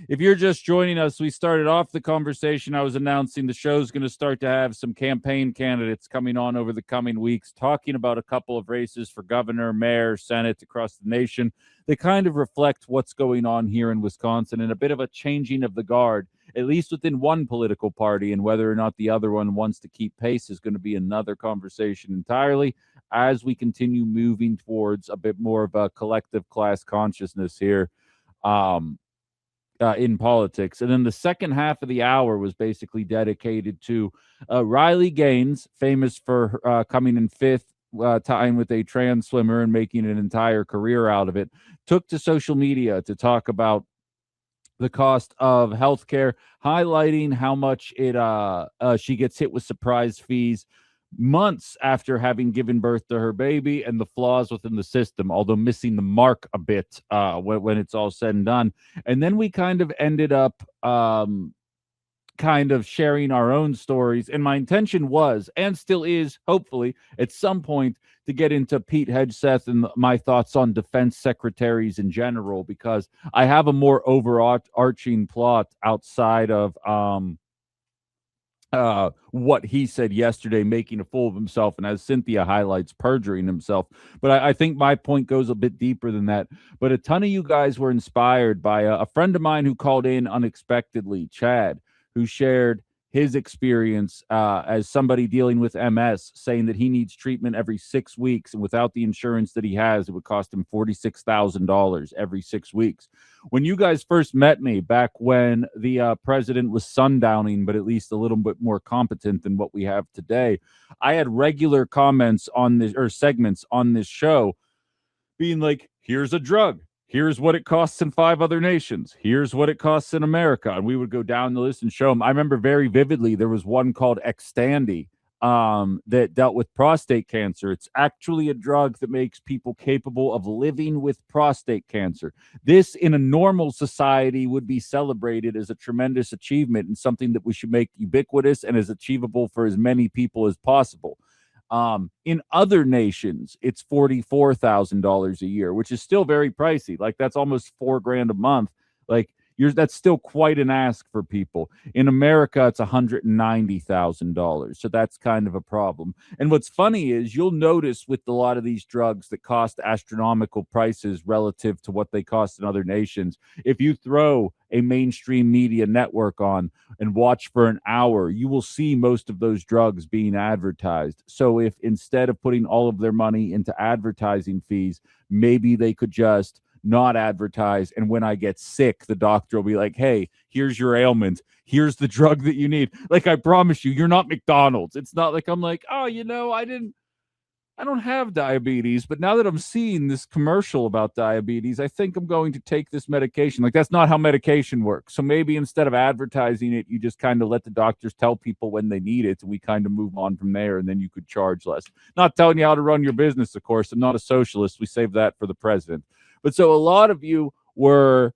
If you're just joining us, we started off the conversation. I was announcing the show's going to start to have some campaign candidates coming on over the coming weeks, talking about a couple of races for governor, mayor, senate across the nation. They kind of reflect what's going on here in Wisconsin and a bit of a changing of the guard, at least within one political party, and whether or not the other one wants to keep pace is going to be another conversation entirely as we continue moving towards a bit more of a collective class consciousness here. In politics. And then the second half of the hour was basically dedicated to Riley Gaines, famous for coming in fifth time with a trans swimmer and making an entire career out of it, took to social media to talk about the cost of healthcare, highlighting how much she gets hit with surprise fees months after having given birth to her baby, and the flaws within the system, although missing the mark a bit when it's all said and done. And then we kind of ended up kind of sharing our own stories. And my intention was, and still is, hopefully, at some point, to get into Pete Hegseth and my thoughts on defense secretaries in general, because I have a more overarching plot outside of what he said yesterday, making a fool of himself, and as Cynthia highlights, perjuring himself. But I think my point goes a bit deeper than that. But a ton of you guys were inspired by a friend of mine who called in unexpectedly, Chad, who shared his experience as somebody dealing with MS, saying that he needs treatment every 6 weeks, and without the insurance that he has, it would cost him $46,000 every 6 weeks. When you guys first met me back when the president was sundowning, but at least a little bit more competent than what we have today, I had regular comments on this, or segments on this show, being like, here's a drug. Here's what it costs in 5 other nations. Here's what it costs in America. And we would go down the list and show them. I remember very vividly, there was one called Xtandi that dealt with prostate cancer. It's actually a drug that makes people capable of living with prostate cancer. This, in a normal society, would be celebrated as a tremendous achievement and something that we should make ubiquitous and as achievable for as many people as possible. In other nations, it's $44,000 a year, which is still very pricey. Like, that's almost $4,000 a month. Like, that's still quite an ask for people. In America, it's $190,000. So that's kind of a problem. And what's funny is you'll notice with a lot of these drugs that cost astronomical prices relative to what they cost in other nations, if you throw a mainstream media network on and watch for an hour, you will see most of those drugs being advertised. So if instead of putting all of their money into advertising fees, maybe they could just not advertise, and when I get sick, the doctor will be like, hey, here's your ailment, here's the drug that you need. Like, I promise you, you're not McDonald's. It's not like I'm like, oh, I don't have diabetes, but now that I'm seeing this commercial about diabetes, I think I'm going to take this medication. Like, that's not how medication works. So maybe instead of advertising it, you just kind of let the doctors tell people when they need it, and we kind of move on from there, and then you could charge less. Not telling you how to run your business, of course. I'm not a socialist. We save that for the president. But so a lot of you were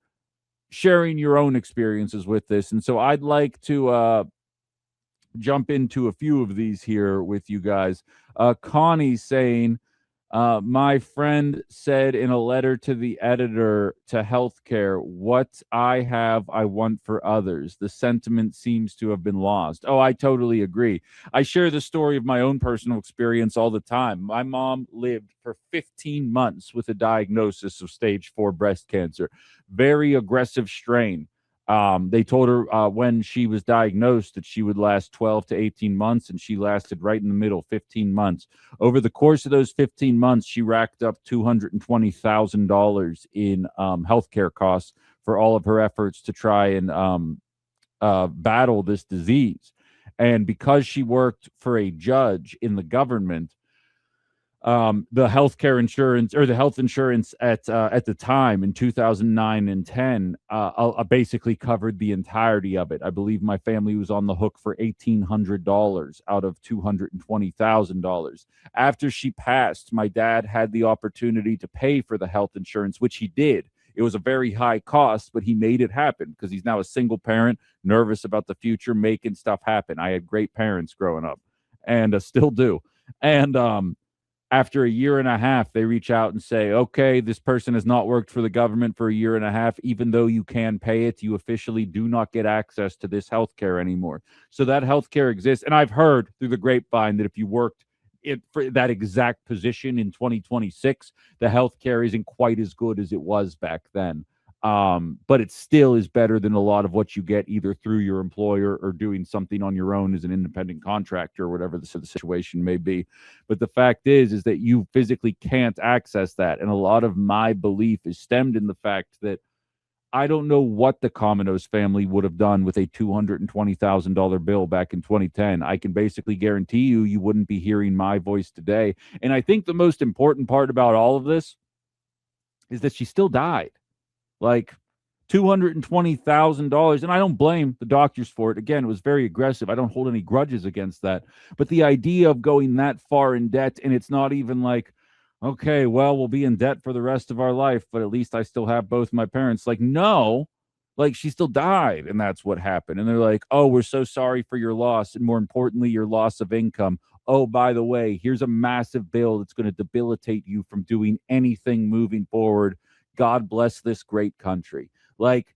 sharing your own experiences with this, and so I'd like to jump into a few of these here with you guys. Connie saying, my friend said in a letter to the editor to healthcare, what I have, I want for others. The sentiment seems to have been lost. Oh, I totally agree. I share the story of my own personal experience all the time. My mom lived for 15 months with a diagnosis of stage 4 breast cancer, very aggressive strain. They told her when she was diagnosed that she would last 12 to 18 months, and she lasted right in the middle, 15 months. Over the course of those 15 months, she racked up $220,000 in healthcare costs for all of her efforts to try and battle this disease. And because she worked for a judge in the government, the healthcare insurance, or the health insurance at the time in 2009 and 10 basically covered the entirety of it. I believe my family was on the hook for $1,800 out of $220,000. After she passed, my dad had the opportunity to pay for the health insurance, which he did. It was a very high cost, but he made it happen because he's now a single parent, nervous about the future, making stuff happen. I had great parents growing up, and still do. And after a year and a half, they reach out and say, okay, this person has not worked for the government for a year and a half. Even though you can pay it, you officially do not get access to this healthcare anymore. So that healthcare exists. And I've heard through the grapevine that if you worked for that exact position in 2026, the healthcare isn't quite as good as it was back then. But it still is better than a lot of what you get either through your employer or doing something on your own as an independent contractor or whatever the situation may be. But the fact is that you physically can't access that. And a lot of my belief is stemmed in the fact that I don't know what the Cominos family would have done with a $220,000 bill back in 2010. I can basically guarantee you wouldn't be hearing my voice today. And I think the most important part about all of this is that she still died. Like $220,000. And I don't blame the doctors for it. Again, it was very aggressive. I don't hold any grudges against that. But the idea of going that far in debt, and it's not even like, okay, well, we'll be in debt for the rest of our life, but at least I still have both my parents. Like, no, like she still died, and that's what happened. And they're like, oh, we're so sorry for your loss. And more importantly, your loss of income. Oh, by the way, here's a massive bill that's going to debilitate you from doing anything moving forward. God bless this great country. Like,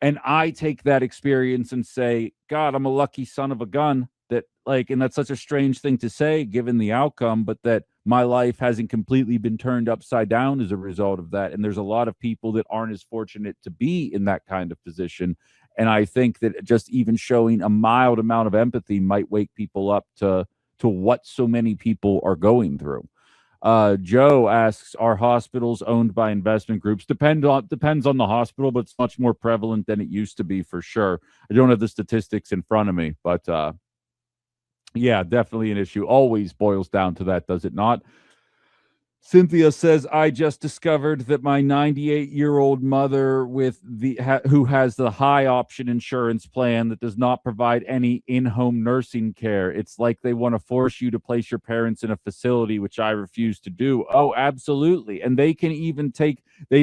and I take that experience and say, God, I'm a lucky son of a gun that, like, and that's such a strange thing to say given the outcome, but that my life hasn't completely been turned upside down as a result of that. And there's a lot of people that aren't as fortunate to be in that kind of position. And I think that just even showing a mild amount of empathy might wake people up to what so many people are going through. Joe asks, are hospitals owned by investment groups? Depends on the hospital, but it's much more prevalent than it used to be for sure. I don't have the statistics in front of me, but yeah, definitely an issue. Always boils down to that, does it not? Cynthia says, I just discovered that my 98-year-old mother who has the high option insurance plan that does not provide any in-home nursing care. It's like they want to force you to place your parents in a facility, which I refuse to do. Oh, absolutely. And they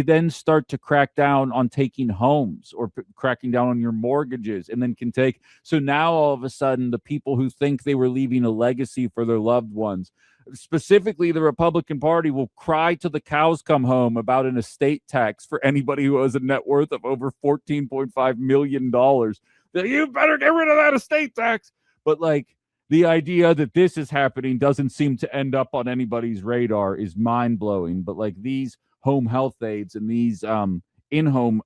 then start to crack down on taking homes or cracking down on your mortgages, and then so now all of a sudden the people who think they were leaving a legacy for their loved ones, Specifically, the Republican Party will cry till the cows come home about an estate tax for anybody who has a net worth of over $14.5 million. You better get rid of that estate tax. But like, the idea that this is happening doesn't seem to end up on anybody's radar is mind-blowing. But like, these home health aides and these in-home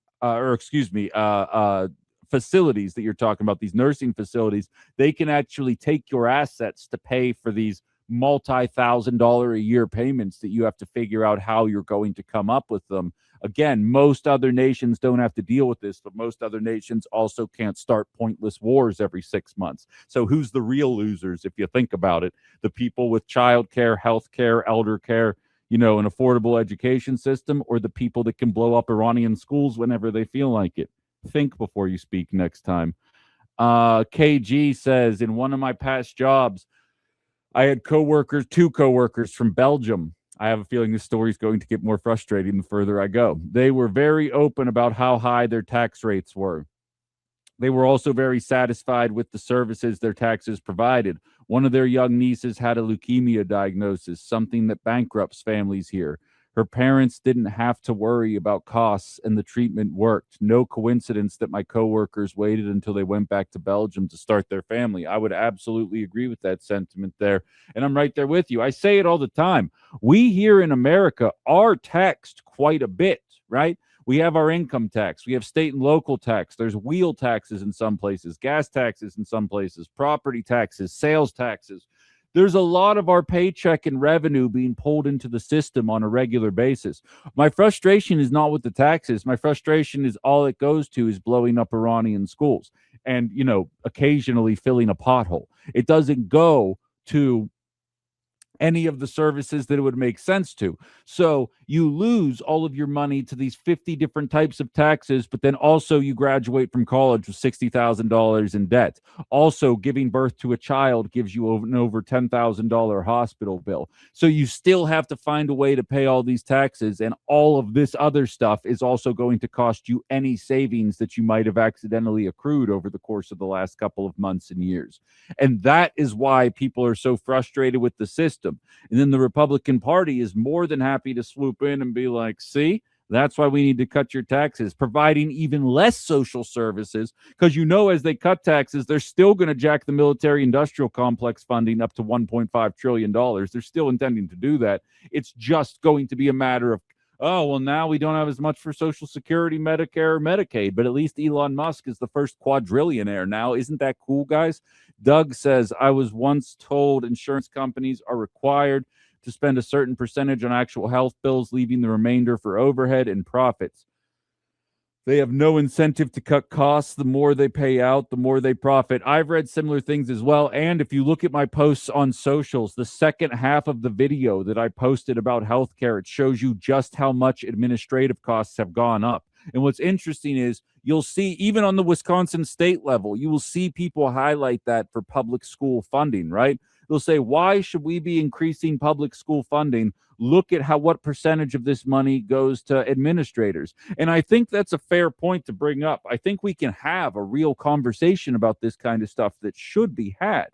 facilities that you're talking about, these nursing facilities, they can actually take your assets to pay for these multi-$1,000 a year payments that you have to figure out how you're going to come up with them. Again, most other nations don't have to deal with this, but most other nations also can't start pointless wars every 6 months. So who's the real losers if you think about it? The people with childcare, healthcare, elder care, an affordable education system, or the people that can blow up Iranian schools whenever they feel like it? Think before you speak next time. KG says, in one of my past jobs, I had two coworkers from Belgium. I have a feeling this story is going to get more frustrating the further I go. They were very open about how high their tax rates were. They were also very satisfied with the services their taxes provided. One of their young nieces had a leukemia diagnosis, something that bankrupts families here. Her parents didn't have to worry about costs, and the treatment worked. No coincidence that my coworkers waited until they went back to Belgium to start their family. I would absolutely agree with that sentiment there, and I'm right there with you. I say it all the time. We here in America are taxed quite a bit, right? We have our income tax. We have state and local tax. There's wheel taxes in some places, gas taxes in some places, property taxes, sales taxes. There's a lot of our paycheck and revenue being pulled into the system on a regular basis. My frustration is not with the taxes. My frustration is all it goes to is blowing up Iranian schools and, occasionally filling a pothole. It doesn't go to any of the services that it would make sense to. So you lose all of your money to these 50 different types of taxes, but then also you graduate from college with $60,000 in debt. Also, giving birth to a child gives you an over $10,000 hospital bill. So you still have to find a way to pay all these taxes, and all of this other stuff is also going to cost you any savings that you might have accidentally accrued over the course of the last couple of months and years. And that is why people are so frustrated with the system. And then the Republican Party is more than happy to swoop in and be like, see, that's why we need to cut your taxes, providing even less social services, because as they cut taxes, they're still going to jack the military industrial complex funding up to $1.5 trillion. They're still intending to do that. It's just going to be a matter of, oh, well, now we don't have as much for Social Security, Medicare, or Medicaid, but at least Elon Musk is the first quadrillionaire now. Isn't that cool, guys? Doug says, I was once told insurance companies are required to spend a certain percentage on actual health bills, leaving the remainder for overhead and profits. They have no incentive to cut costs. The more they pay out, the more they profit. I've read similar things as well. And if you look at my posts on socials, the second half of the video that I posted about healthcare, it shows you just how much administrative costs have gone up. And what's interesting is you'll see, even on the Wisconsin state level, you will see people highlight that for public school funding, right? They'll say, why should we be increasing public school funding? Look at what percentage of this money goes to administrators. And I think that's a fair point to bring up. I think we can have a real conversation about this kind of stuff that should be had.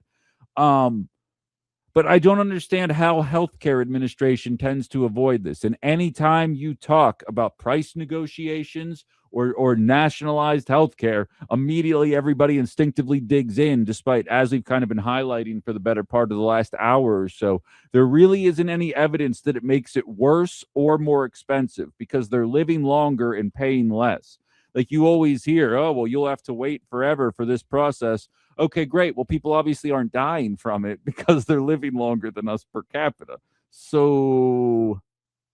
But I don't understand how healthcare administration tends to avoid this. And anytime you talk about price negotiations or nationalized healthcare, immediately everybody instinctively digs in, despite, as we've kind of been highlighting for the better part of the last hour or so, there really isn't any evidence that it makes it worse or more expensive because they're living longer and paying less. Like you always hear, oh, well, you'll have to wait forever for this process. Okay, great. Well, people obviously aren't dying from it because they're living longer than us per capita. So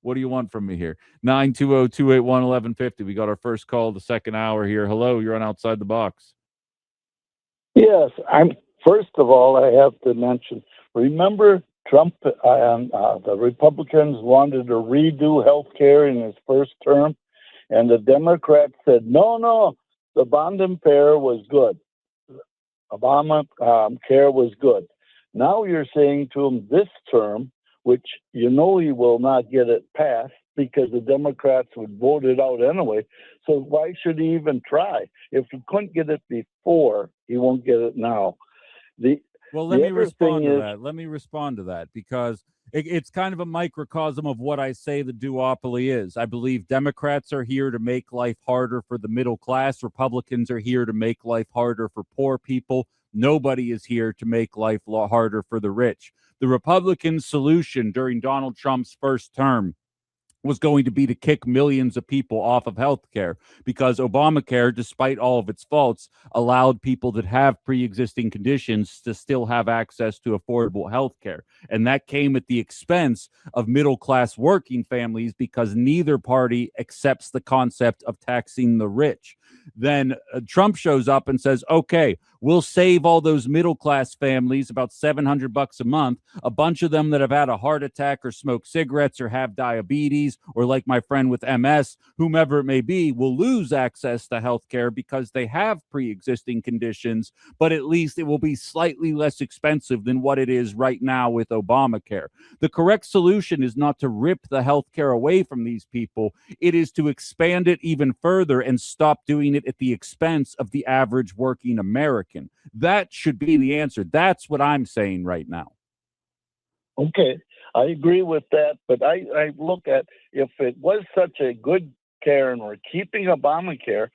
what do you want from me here? 920-281-1150. We got our first call the second hour here. Hello, you're on Outside the Box. Yes, first of all, I have to mention, remember Trump and the Republicans wanted to redo health care in his first term, and the Democrats said, no, the bond and pair was good. Obama care was good. Now you're saying to him this term, which he will not get it passed because the Democrats would vote it out anyway. So why should he even try? If he couldn't get it before, he won't get it now. Well, The let me other respond thing to is- that. Let me respond to that because it's kind of a microcosm of what I say the duopoly is. I believe Democrats are here to make life harder for the middle class. Republicans are here to make life harder for poor people. Nobody is here to make life harder for the rich. The Republican solution during Donald Trump's first term was going to be to kick millions of people off of health care because Obamacare, despite all of its faults, allowed people that have pre-existing conditions to still have access to affordable health care. And that came at the expense of middle-class working families because neither party accepts the concept of taxing the rich. Then Trump shows up and says, okay, we'll save all those middle-class families about $700 a month, a bunch of them that have had a heart attack or smoke cigarettes or have diabetes, or like my friend with MS, whomever it may be, will lose access to health care because they have pre-existing conditions, but at least it will be slightly less expensive than what it is right now with Obamacare. The correct solution is not to rip the health care away from these people. It is to expand it even further and stop doing it at the expense of the average working American. That should be the answer. That's what I'm saying right now. Okay, I agree with that, but I look at if it was such a good care and we're keeping Obamacare,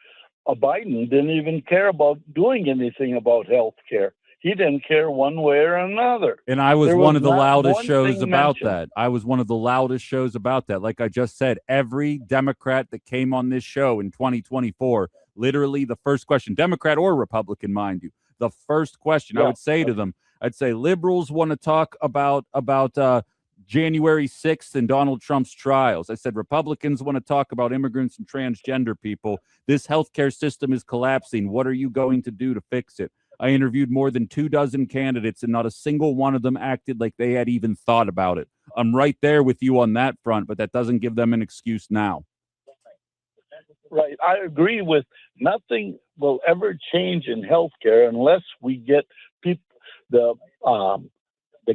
Biden didn't even care about doing anything about health care. He didn't care one way or another. And I was There one was of the not loudest one shows thing about mentioned. that. I was one of the loudest shows about that. Like I just said, every Democrat that came on this show in 2024, literally the first question, Democrat or Republican, mind you, the first question I would say to them, I'd say liberals want to talk about January 6th and Donald Trump's trials. I said Republicans want to talk about immigrants and transgender people. This healthcare system is collapsing. What are you going to do to fix it? I interviewed more than 24 candidates, and not a single one of them acted like they had even thought about it. I'm right there with you on that front, but that doesn't give them an excuse now. Right. I agree with nothing will ever change in healthcare unless we get people, the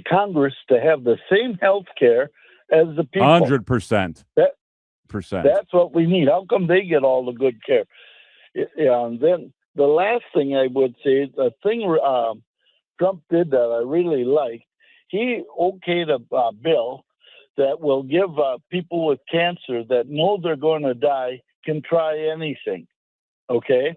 Congress to have the same healthcare as the people. 100%. That's what we need. How come they get all the good care? Yeah, and then the last thing I would say, the thing Trump did that I really like, he okayed a bill that will give people with cancer that know they're going to die can try anything. Okay,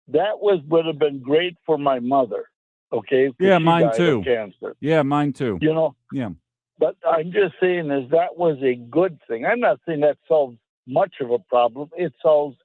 that would have been great for my mother. Okay, yeah, she mine died too. of cancer. Yeah, mine too. You know. Yeah. But I'm just saying is that was a good thing. I'm not saying that solves much of a problem. It solves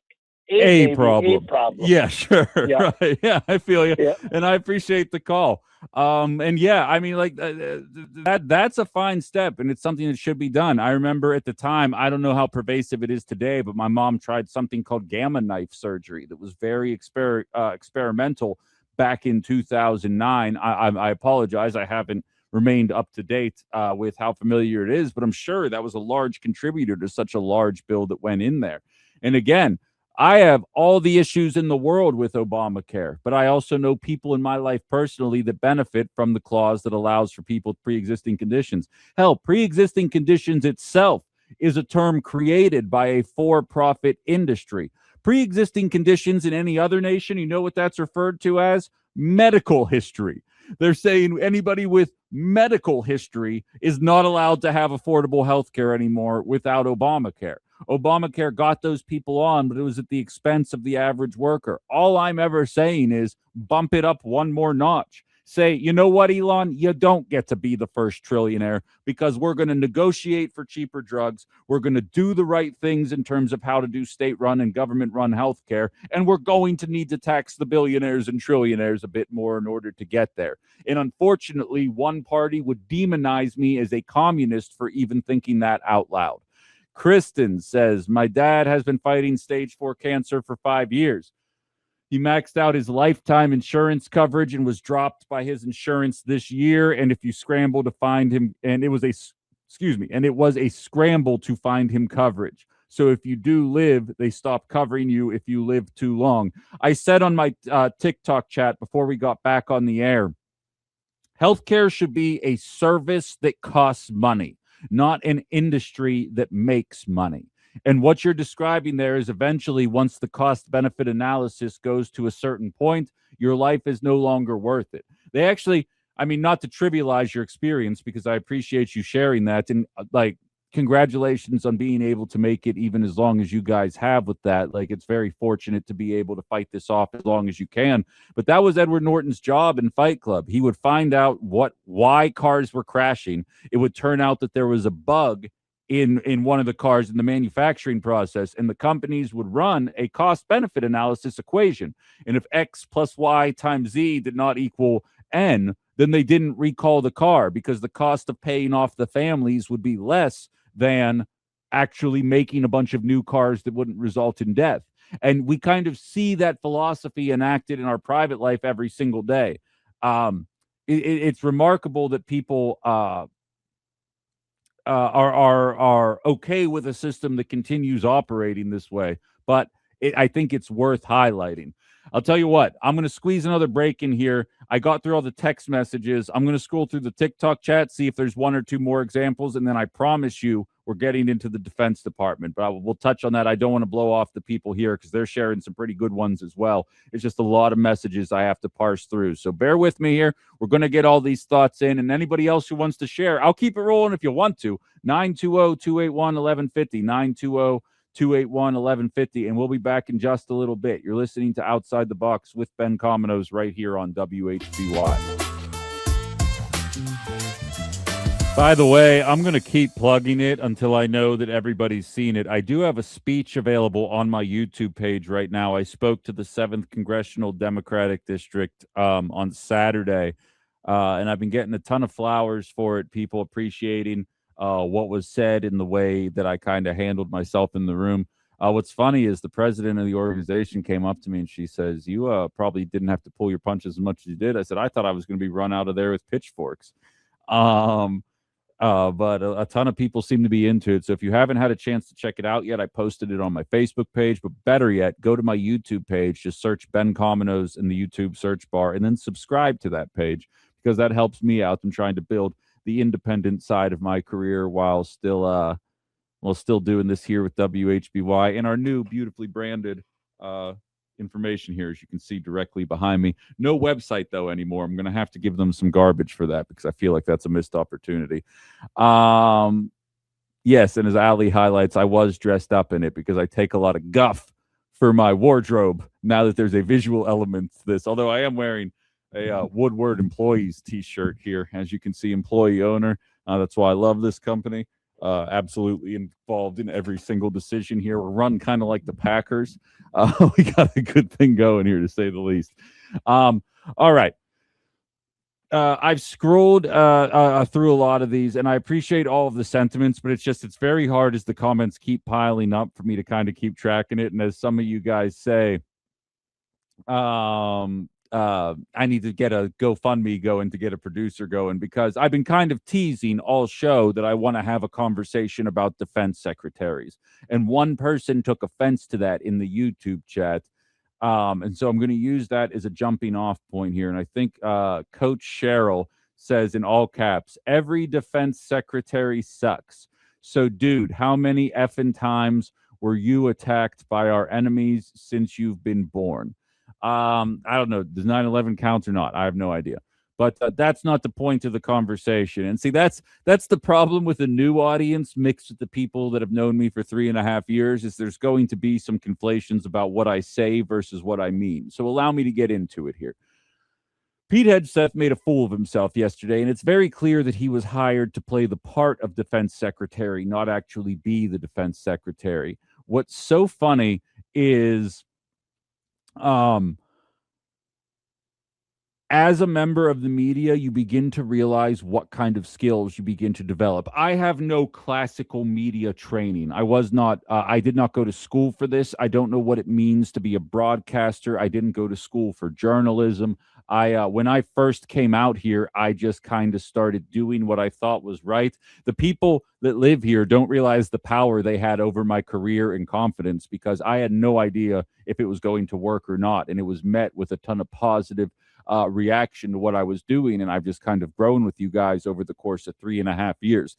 a problem. Yeah, sure. Yeah. Right. Yeah, I feel you. Yeah. And I appreciate the call. And yeah, I mean, like that's a fine step, and it's something that should be done. I remember at the time, I don't know how pervasive it is today, but my mom tried something called gamma knife surgery that was very experimental back in 2009. I apologize, I haven't remained up to date with how familiar it is, but I'm sure that was a large contributor to such a large bill that went in there. And again, I have all the issues in the world with Obamacare, but I also know people in my life personally that benefit from the clause that allows for people with pre-existing conditions. Hell, pre-existing conditions itself is a term created by a for-profit industry. Pre-existing conditions in any other nation, you know what that's referred to as? Medical history. They're saying anybody with medical history is not allowed to have affordable health care anymore without Obamacare. Obamacare got those people on, but it was at the expense of the average worker. All I'm ever saying is bump it up one more notch. Say, you know what, Elon, you don't get to be the first trillionaire because we're going to negotiate for cheaper drugs. We're going to do the right things in terms of how to do state-run and government-run healthcare, and we're going to need to tax the billionaires and trillionaires a bit more in order to get there. And unfortunately, one party would demonize me as a communist for even thinking that out loud. Kristen says, my dad has been fighting stage 4 cancer for 5 years. He maxed out his lifetime insurance coverage and was dropped by his insurance this year. And if you scramble to find him, and it was a scramble to find him coverage. So if you do live, they stop covering you if you live too long. I said on my TikTok chat before we got back on the air, healthcare should be a service that costs money, not an industry that makes money. And what you're describing there is eventually, once the cost-benefit analysis goes to a certain point, your life is no longer worth it. I mean, not to trivialize your experience, because I appreciate you sharing that. And like, congratulations on being able to make it even as long as you guys have with that. Like, it's very fortunate to be able to fight this off as long as you can. But that was Edward Norton's job in Fight Club. He would find out why cars were crashing. It would turn out that there was a bug in one of the cars in the manufacturing process, and the companies would run a cost-benefit analysis equation. And if X plus Y times Z did not equal N, then they didn't recall the car, because the cost of paying off the families would be less than actually making a bunch of new cars that wouldn't result in death. And we kind of see that philosophy enacted in our private life every single day. It's remarkable that people are okay with a system that continues operating this way, but I think it's worth highlighting. I'll tell you what, I'm going to squeeze another break in here. I got through all the text messages. I'm going to scroll through the TikTok chat, see if there's one or two more examples, and then I promise you we're getting into the Defense Department. But we'll touch on that. I don't want to blow off the people here because they're sharing some pretty good ones as well. It's just a lot of messages I have to parse through. So bear with me here. We're going to get all these thoughts in, and anybody else who wants to share, I'll keep it rolling if you want to. 920-281-1150, 920-281-1150, and we'll be back in just a little bit. You're listening to Outside the Box with Ben Cominos right here on WHBY. By the way, I'm going to keep plugging it until I know that everybody's seen it. I do have a speech available on my YouTube page right now. I spoke to the 7th Congressional Democratic District on Saturday, and I've been getting a ton of flowers for it, people appreciating what was said in the way that I kind of handled myself in the room. What's funny is the president of the organization came up to me and she says, you probably didn't have to pull your punches as much as you did. I said, I thought I was going to be run out of there with pitchforks. But a ton of people seem to be into it. So if you haven't had a chance to check it out yet, I posted it on my Facebook page. But better yet, go to my YouTube page. Just search Ben Cominos in the YouTube search bar and then subscribe to that page, because that helps me out. I'm trying to build the independent side of my career while still doing this here with WHBY and our new beautifully branded information here, as you can see directly behind me. No website though anymore. I'm going to have to give them some garbage for that, because I feel like that's a missed opportunity. Yes, and as Ali highlights, I was dressed up in it because I take a lot of guff for my wardrobe now that there's a visual element to this, although I am wearing a Woodward Employees t-shirt here, as you can see, employee owner. That's why I love this company. Absolutely involved in every single decision here. We're run kind of like the Packers. We got a good thing going here, to say the least. All right. I've scrolled through a lot of these, and I appreciate all of the sentiments, but it's very hard as the comments keep piling up for me to kind of keep tracking it. And as some of you guys say, I need to get a GoFundMe going to get a producer going, because I've been kind of teasing all show that I want to have a conversation about defense secretaries. And one person took offense to that in the YouTube chat. And so I'm going to use that as a jumping off point here. And I think Coach Cheryl says in all caps, every defense secretary sucks. So, dude, how many effing times were you attacked by our enemies since you've been born? I don't know. Does 9/11 count or not? I have no idea. But that's not the point of the conversation. And see, that's the problem with a new audience mixed with the people that have known me for 3.5 years, is there's going to be some conflations about what I say versus what I mean. So allow me to get into it here. Pete Hegseth made a fool of himself yesterday, and it's very clear that he was hired to play the part of defense secretary, not actually be the defense secretary. What's so funny is as a member of the media, you begin to realize what kind of skills you begin to develop. I have no classical media training. I did not go to school for this. I don't know what it means to be a broadcaster. I didn't go to school for journalism. When I first came out here, I just kind of started doing what I thought was right. The people that live here don't realize the power they had over my career and confidence, because I had no idea if it was going to work or not. And it was met with a ton of positive reaction to what I was doing. And I've just kind of grown with you guys over the course of 3.5 years.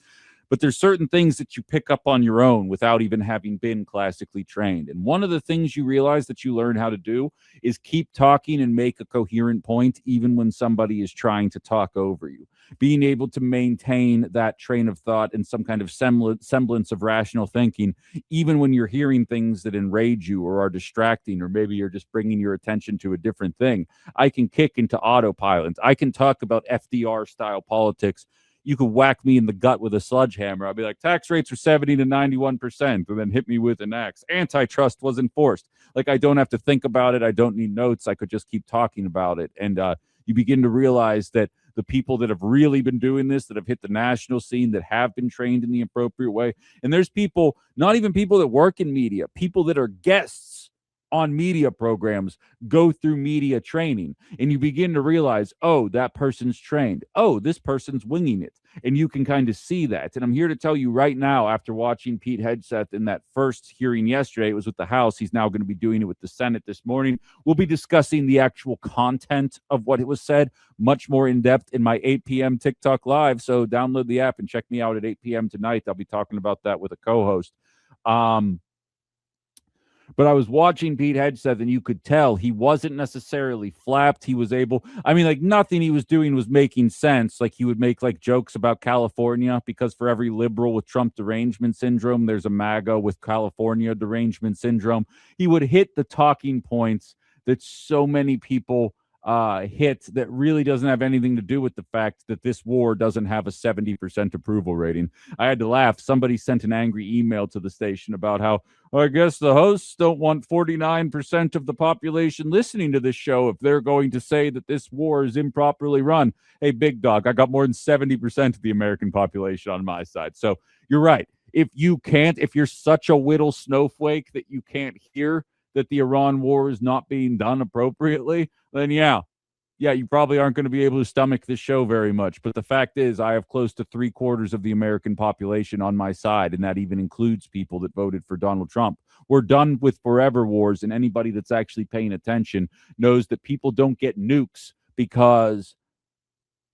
but there's certain things that you pick up on your own without even having been classically trained. And one of the things you realize that you learn how to do is keep talking and make a coherent point, even when somebody is trying to talk over you. Being able to maintain that train of thought and some kind of semblance of rational thinking, even when you're hearing things that enrage you or are distracting, or maybe you're just bringing your attention to a different thing. I can kick into autopilot. I can talk about FDR style politics. You could whack me in the gut with a sledgehammer. I'll be like, tax rates are 70 to 91%, and then hit me with an axe. Antitrust was enforced. Like, I don't have to think about it. I don't need notes. I could just keep talking about it. And you begin to realize that the people that have really been doing this, that have hit the national scene, that have been trained in the appropriate way. And there's people, not even people that work in media, people that are guests on media programs go through media training, and you begin to realize, oh, that person's trained. Oh, this person's winging it. And you can kind of see that. And I'm here to tell you right now, after watching Pete Hegseth in that first hearing yesterday, it was with the House. He's now going to be doing it with the Senate this morning. We'll be discussing the actual content of what it was said much more in depth in my 8 p.m. TikTok live. So download the app and check me out at 8 p.m. tonight. I'll be talking about that with a co-host. But I was watching Pete Hegseth, and you could tell he wasn't necessarily flapped. He was able, I mean, like, nothing he was doing was making sense. Like, he would make like jokes about California, because for every liberal with Trump derangement syndrome, there's a MAGA with California derangement syndrome. He would hit the talking points that so many people hit that really doesn't have anything to do with the fact that this war doesn't have a 70% approval rating. I had to laugh. Somebody sent an angry email to the station about how, I guess the hosts don't want 49% of the population listening to this show if they're going to say that this war is improperly run. Hey, big dog, I got more than 70% of the American population on my side. So you're right. If you're such a whittle snowflake that you can't hear that the Iran war is not being done appropriately, then yeah, you probably aren't going to be able to stomach this show very much. But the fact is, I have close to 3/4 of the American population on my side, and that even includes people that voted for Donald Trump. We're done with forever wars, and anybody that's actually paying attention knows that people don't get nukes because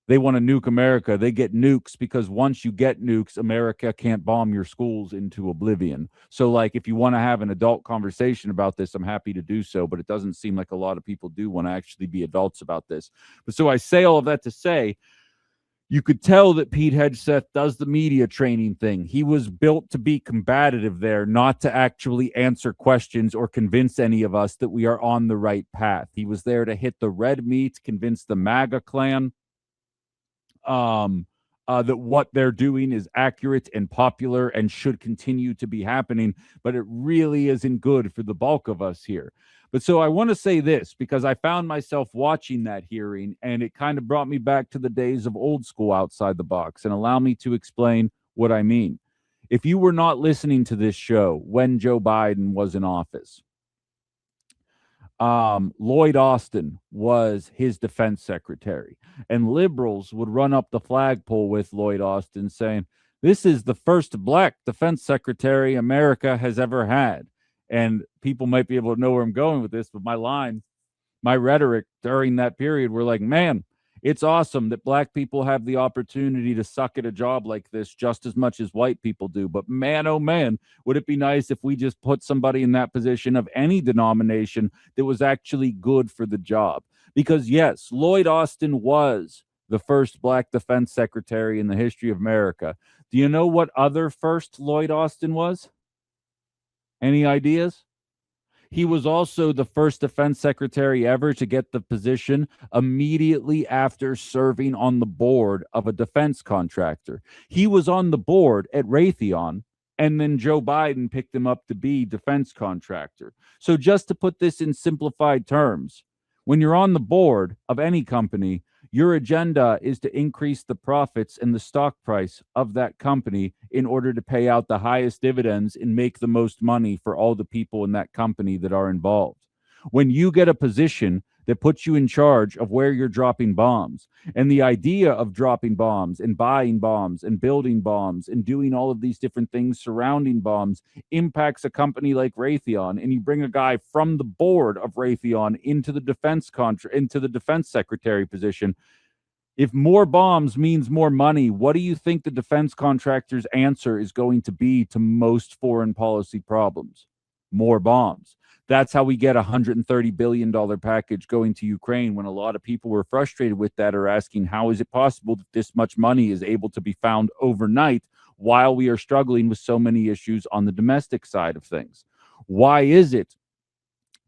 they want to nuke America. They get nukes because once you get nukes, America can't bomb your schools into oblivion. So, like, if you want to have an adult conversation about this, I'm happy to do so, but it doesn't seem like a lot of people do want to actually be adults about this. But so I say all of that to say, you could tell that Pete Hegseth does the media training thing. He was built to be combative there, not to actually answer questions or convince any of us that we are on the right path. He was there to hit the red meat, convince the MAGA clan that what they're doing is accurate and popular and should continue to be happening, but it really isn't good for the bulk of us here. But so I want to say this, because I found myself watching that hearing, and it kind of brought me back to the days of old school outside the box, and allow me to explain what I mean. If you were not listening to this show when Joe Biden was in office, Lloyd Austin was his defense secretary, and liberals would run up the flagpole with Lloyd Austin saying, this is the first black defense secretary America has ever had. And people might be able to know where I'm going with this, but my rhetoric during that period were like, man, it's awesome that black people have the opportunity to suck at a job like this just as much as white people do. But man, oh man, would it be nice if we just put somebody in that position of any denomination that was actually good for the job? Because yes, Lloyd Austin was the first black defense secretary in the history of America. Do you know what other first Lloyd Austin was? Any ideas? He was also the first defense secretary ever to get the position immediately after serving on the board of a defense contractor. He was on the board at Raytheon, and then Joe Biden picked him up to be defense contractor. So just to put this in simplified terms, when you're on the board of any company, your agenda is to increase the profits and the stock price of that company in order to pay out the highest dividends and make the most money for all the people in that company that are involved. When you get a position that puts you in charge of where you're dropping bombs, and the idea of dropping bombs and buying bombs and building bombs and doing all of these different things surrounding bombs impacts a company like Raytheon, and you bring a guy from the board of Raytheon into the defense secretary position, If more bombs means more money, what do you think the defense contractor's answer is going to be to most foreign policy problems? More bombs. That's how we get a $130 billion package going to Ukraine, when a lot of people were frustrated with that, are asking, how is it possible that this much money is able to be found overnight while we are struggling with so many issues on the domestic side of things? Why is it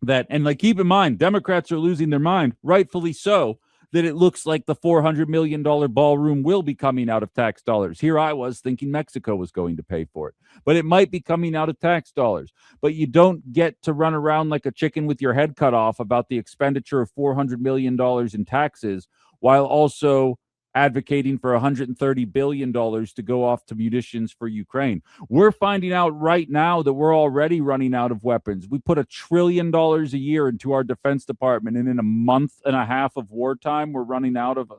that, and like, keep in mind, Democrats are losing their mind, rightfully so, that it looks like the $400 million ballroom will be coming out of tax dollars. Here I was thinking Mexico was going to pay for it, but it might be coming out of tax dollars. But you don't get to run around like a chicken with your head cut off about the expenditure of $400 million in taxes while also advocating for $130 billion to go off to munitions for Ukraine. We're finding out right now that we're already running out of weapons. We put $1 trillion a year into our Defense Department, and in a month and a half of wartime, we're running out of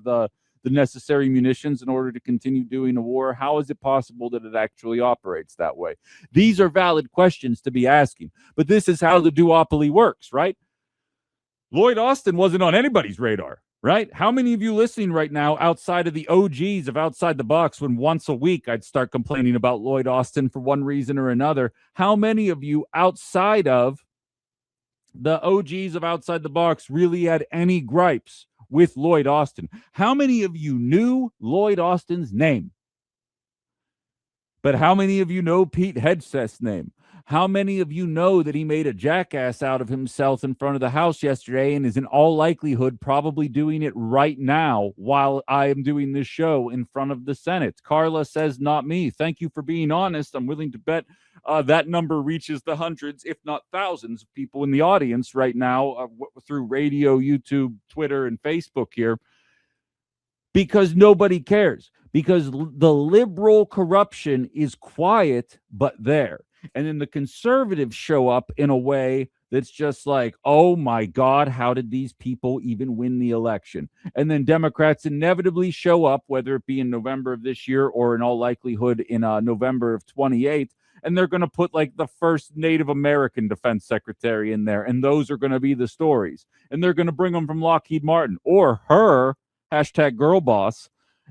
the necessary munitions in order to continue doing a war. How is it possible that it actually operates that way? These are valid questions to be asking, but this is how the duopoly works, right? Lloyd Austin wasn't on anybody's radar, right? How many of you listening right now, outside of the OGs of Outside the Box, when once a week I'd start complaining about Lloyd Austin for one reason or another, how many of you outside of the OGs of Outside the Box really had any gripes with Lloyd Austin? How many of you knew Lloyd Austin's name? But how many of you know Pete Hegseth's name? How many of you know that he made a jackass out of himself in front of the House yesterday and is in all likelihood probably doing it right now while I am doing this show in front of the Senate? Carla says, not me. Thank you for being honest. I'm willing to bet that number reaches the hundreds, if not thousands, of people in the audience right now through radio, YouTube, Twitter, and Facebook here, because nobody cares. Because the liberal corruption is quiet, but there. And then the conservatives show up in a way that's just like, oh my God, how did these people even win the election? And then Democrats inevitably show up, whether it be in November of this year or in all likelihood in November of 28, and they're going to put like the first Native American defense secretary in there, and those are going to be the stories. And they're going to bring them from Lockheed Martin or her, #girlboss.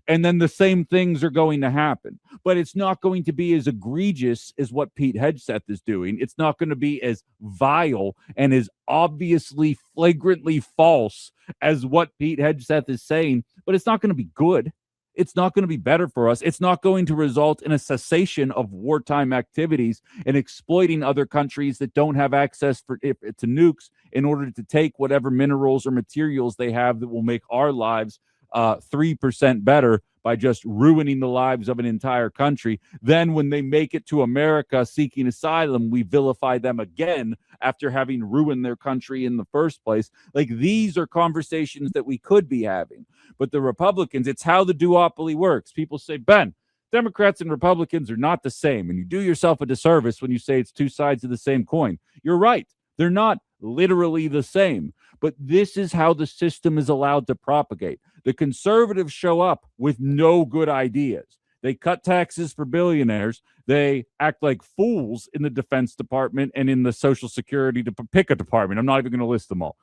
And then the same things are going to happen. But it's not going to be as egregious as what Pete Hegseth is doing. It's not going to be as vile and as obviously flagrantly false as what Pete Hegseth is saying. But it's not going to be good. It's not going to be better for us. It's not going to result in a cessation of wartime activities and exploiting other countries that don't have access to nukes in order to take whatever minerals or materials they have that will make our lives 3% better by just ruining the lives of an entire country. Then when they make it to America seeking asylum, we vilify them again after having ruined their country in the first place. Like, these are conversations that we could be having. But the Republicans, it's how the duopoly works. People say, Ben, Democrats and Republicans are not the same. And you do yourself a disservice when you say it's two sides of the same coin. You're right. They're not literally the same. But this is how the system is allowed to propagate. The conservatives show up with no good ideas. They cut taxes for billionaires. They act like fools in the Defense Department and in the Social Security department. I'm not even going to list them all.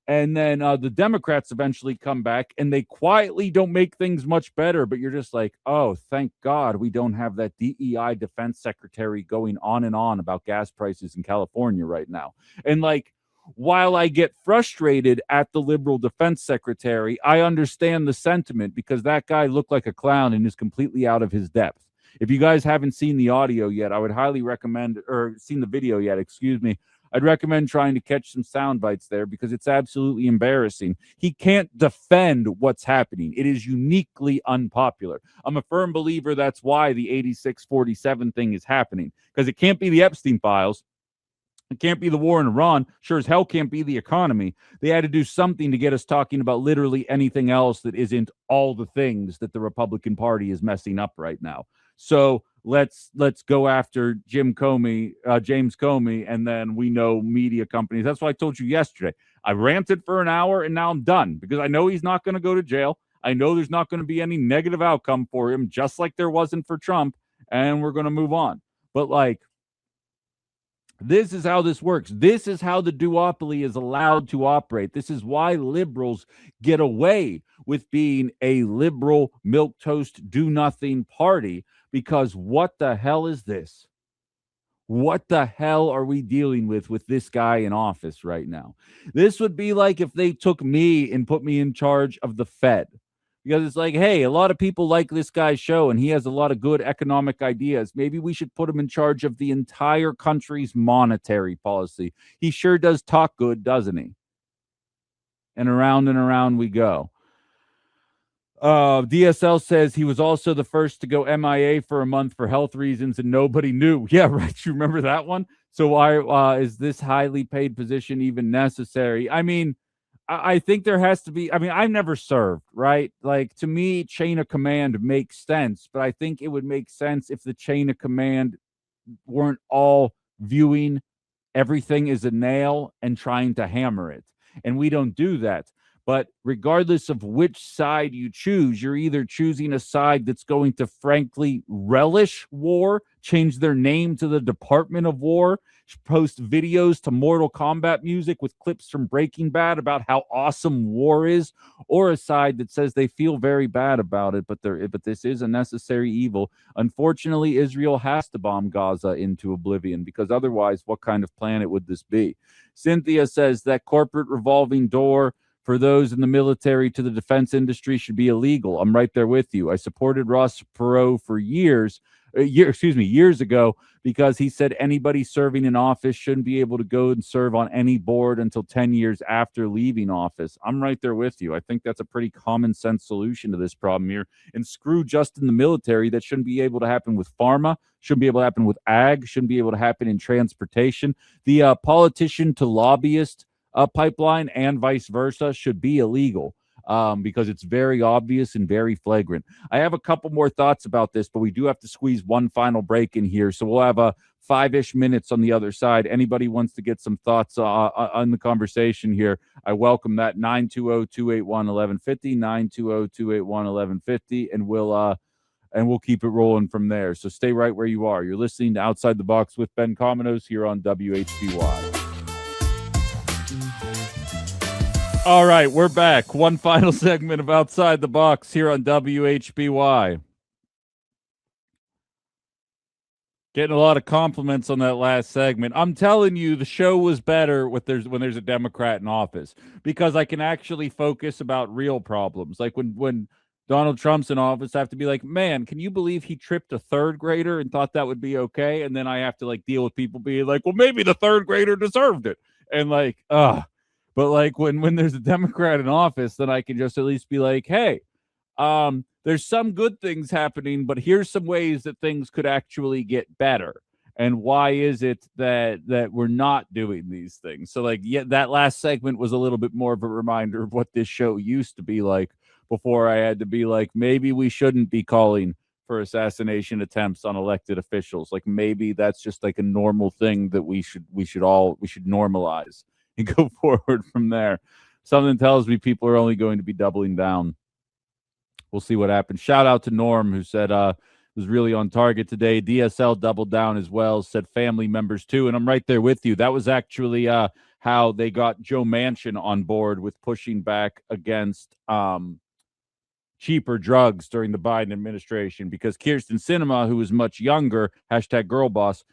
And then the Democrats eventually come back and they quietly don't make things much better. But you're just like, oh, thank God we don't have that DEI defense secretary going on and on about gas prices in California right now. And like, while I get frustrated at the liberal defense secretary, I understand the sentiment because that guy looked like a clown and is completely out of his depth. If you guys haven't seen the audio yet, I would highly recommend, or seen the video yet, excuse me, I'd recommend trying to catch some sound bites there because it's absolutely embarrassing. He can't defend what's happening. It is uniquely unpopular. I'm a firm believer that's why the 86-47 thing is happening, because it can't be the Epstein files. It can't be the war in Iran. Sure as hell can't be the economy. They had to do something to get us talking about literally anything else that isn't all the things that the Republican Party is messing up right now. So let's go after James Comey, and then we know media companies. That's why I told you yesterday. I ranted for an hour, and now I'm done because I know he's not going to go to jail. I know there's not going to be any negative outcome for him, just like there wasn't for Trump, and we're going to move on. But like, This is how this works. This is how the duopoly is allowed to operate. This is why liberals get away with being a liberal milquetoast do nothing party, because what the hell is this? What the hell are we dealing with this guy in office right now? This would be like if they took me and put me in charge of the Fed. Because it's like, hey, a lot of people like this guy's show and he has a lot of good economic ideas. Maybe we should put him in charge of the entire country's monetary policy. He sure does talk good, doesn't he? And around we go. DSL says he was also the first to go MIA for a month for health reasons and nobody knew. Yeah, right. You remember that one? So why is this highly paid position even necessary? I mean, I think there has to be. I mean, I've never served, right? Like, to me, chain of command makes sense, but I think it would make sense if the chain of command weren't all viewing everything as a nail and trying to hammer it. And we don't do that. But regardless of which side you choose, you're either choosing a side that's going to frankly relish war, change their name to the Department of War, post videos to Mortal Kombat music with clips from Breaking Bad about how awesome war is, or a side that says they feel very bad about it, but this is a necessary evil. Unfortunately, Israel has to bomb Gaza into oblivion, because otherwise, what kind of planet would this be? Cynthia says that corporate revolving door for those in the military to the defense industry should be illegal. I'm right there with you. I supported Ross Perot for years ago, because he said anybody serving in office shouldn't be able to go and serve on any board until 10 years after leaving office. I'm right there with you. I think that's a pretty common sense solution to this problem here. And screw just in the military. That shouldn't be able to happen with pharma, shouldn't be able to happen with ag, shouldn't be able to happen in transportation. The politician to lobbyist pipeline and vice versa should be illegal, because it's very obvious and very flagrant. I have a couple more thoughts about this, but we do have to squeeze one final break in here. So we'll have a 5-ish minutes on the other side. Anybody wants to get some thoughts on the conversation here, I welcome that. 920-281-1150, 920-281-1150, and we'll keep it rolling from there. So stay right where you are. You're listening to Outside the Box with Ben Cominos here on WHBY. All right, we're back. One final segment of Outside the Box here on WHBY. Getting a lot of compliments on that last segment. I'm telling you, the show was better when there's a Democrat in office, because I can actually focus about real problems. Like when Donald Trump's in office, I have to be like, man, can you believe he tripped a third grader and thought that would be okay? And then I have to deal with people being like, well, maybe the third grader deserved it. And but when there's a Democrat in office, then I can just at least be like, hey, there's some good things happening, but here's some ways that things could actually get better. And why is it that we're not doing these things? So that last segment was a little bit more of a reminder of what this show used to be like before I had to be like, maybe we shouldn't be calling for assassination attempts on elected officials. Like, maybe that's just a normal thing that we should normalize and go forward from there. Something tells me people are only going to be doubling down. We'll see what happens. Shout out to Norm, who said was really on target today. DSL doubled down as well, said family members too. And I'm right there with you. That was actually how they got Joe Manchin on board with pushing back against cheaper drugs during the Biden administration, because Kirsten Sinema, who was much younger, #girlboss,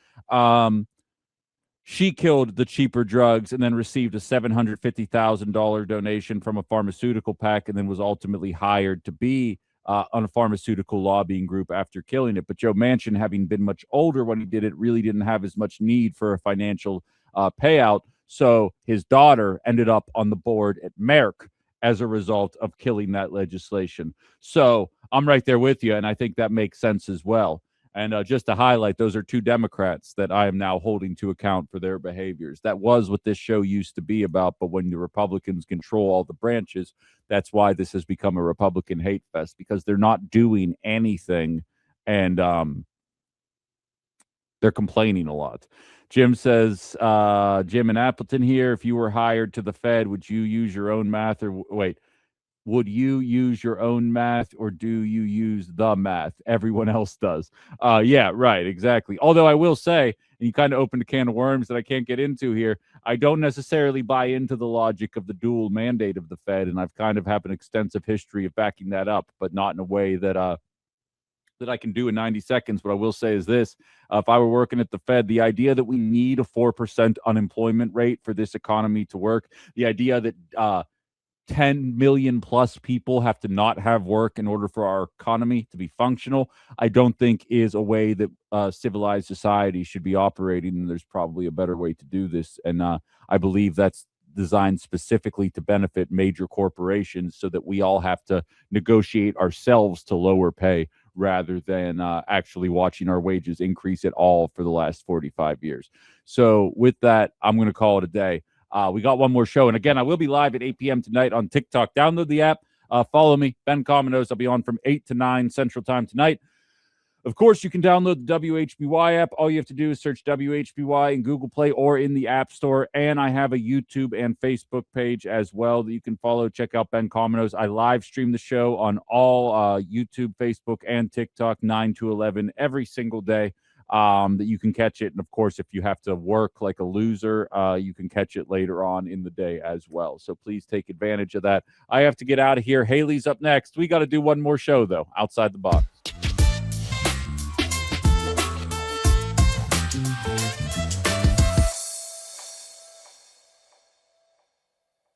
she killed the cheaper drugs and then received a $750,000 donation from a pharmaceutical pack, and then was ultimately hired to be on a pharmaceutical lobbying group after killing it. But Joe Manchin, having been much older when he did it, really didn't have as much need for a financial payout. So his daughter ended up on the board at Merck as a result of killing that legislation. So I'm right there with you, and I think that makes sense as well. And just to highlight, those are two Democrats that I am now holding to account for their behaviors. That was what this show used to be about. But when the Republicans control all the branches, that's why this has become a Republican hate fest, because they're not doing anything, and they're complaining a lot. Jim says, Jim in Appleton here, if you were hired to the Fed, would you use your own math would you use your own math, or do you use the math everyone else does? Yeah, right, exactly. Although I will say, and you kind of opened a can of worms that I can't get into here. I don't necessarily buy into the logic of the dual mandate of the Fed, and I've kind of have an extensive history of backing that up, but not in a way that I can do in 90 seconds. What I will say is this. If I were working at the Fed, the idea that we need a 4% unemployment rate for this economy to work, the idea that 10 million plus people have to not have work in order for our economy to be functional, I don't think is a way that civilized society should be operating. And there's probably a better way to do this. And I believe that's designed specifically to benefit major corporations so that we all have to negotiate ourselves to lower pay rather than actually watching our wages increase at all for the last 45 years. So with that, I'm going to call it a day. We got one more show. And again, I will be live at 8 p.m. tonight on TikTok. Download the app. Follow me, Ben Cominos. I'll be on from 8 to 9 Central Time tonight. Of course, you can download the WHBY app. All you have to do is search WHBY in Google Play or in the App Store. And I have a YouTube and Facebook page as well that you can follow. Check out Ben Cominos. I live stream the show on all YouTube, Facebook, and TikTok 9 to 11 every single day. That you can catch it. And of course, if you have to work like a loser, you can catch it later on in the day as well. So please take advantage of that. I have to get out of here. Haley's up next. We got to do one more show, though, outside the box.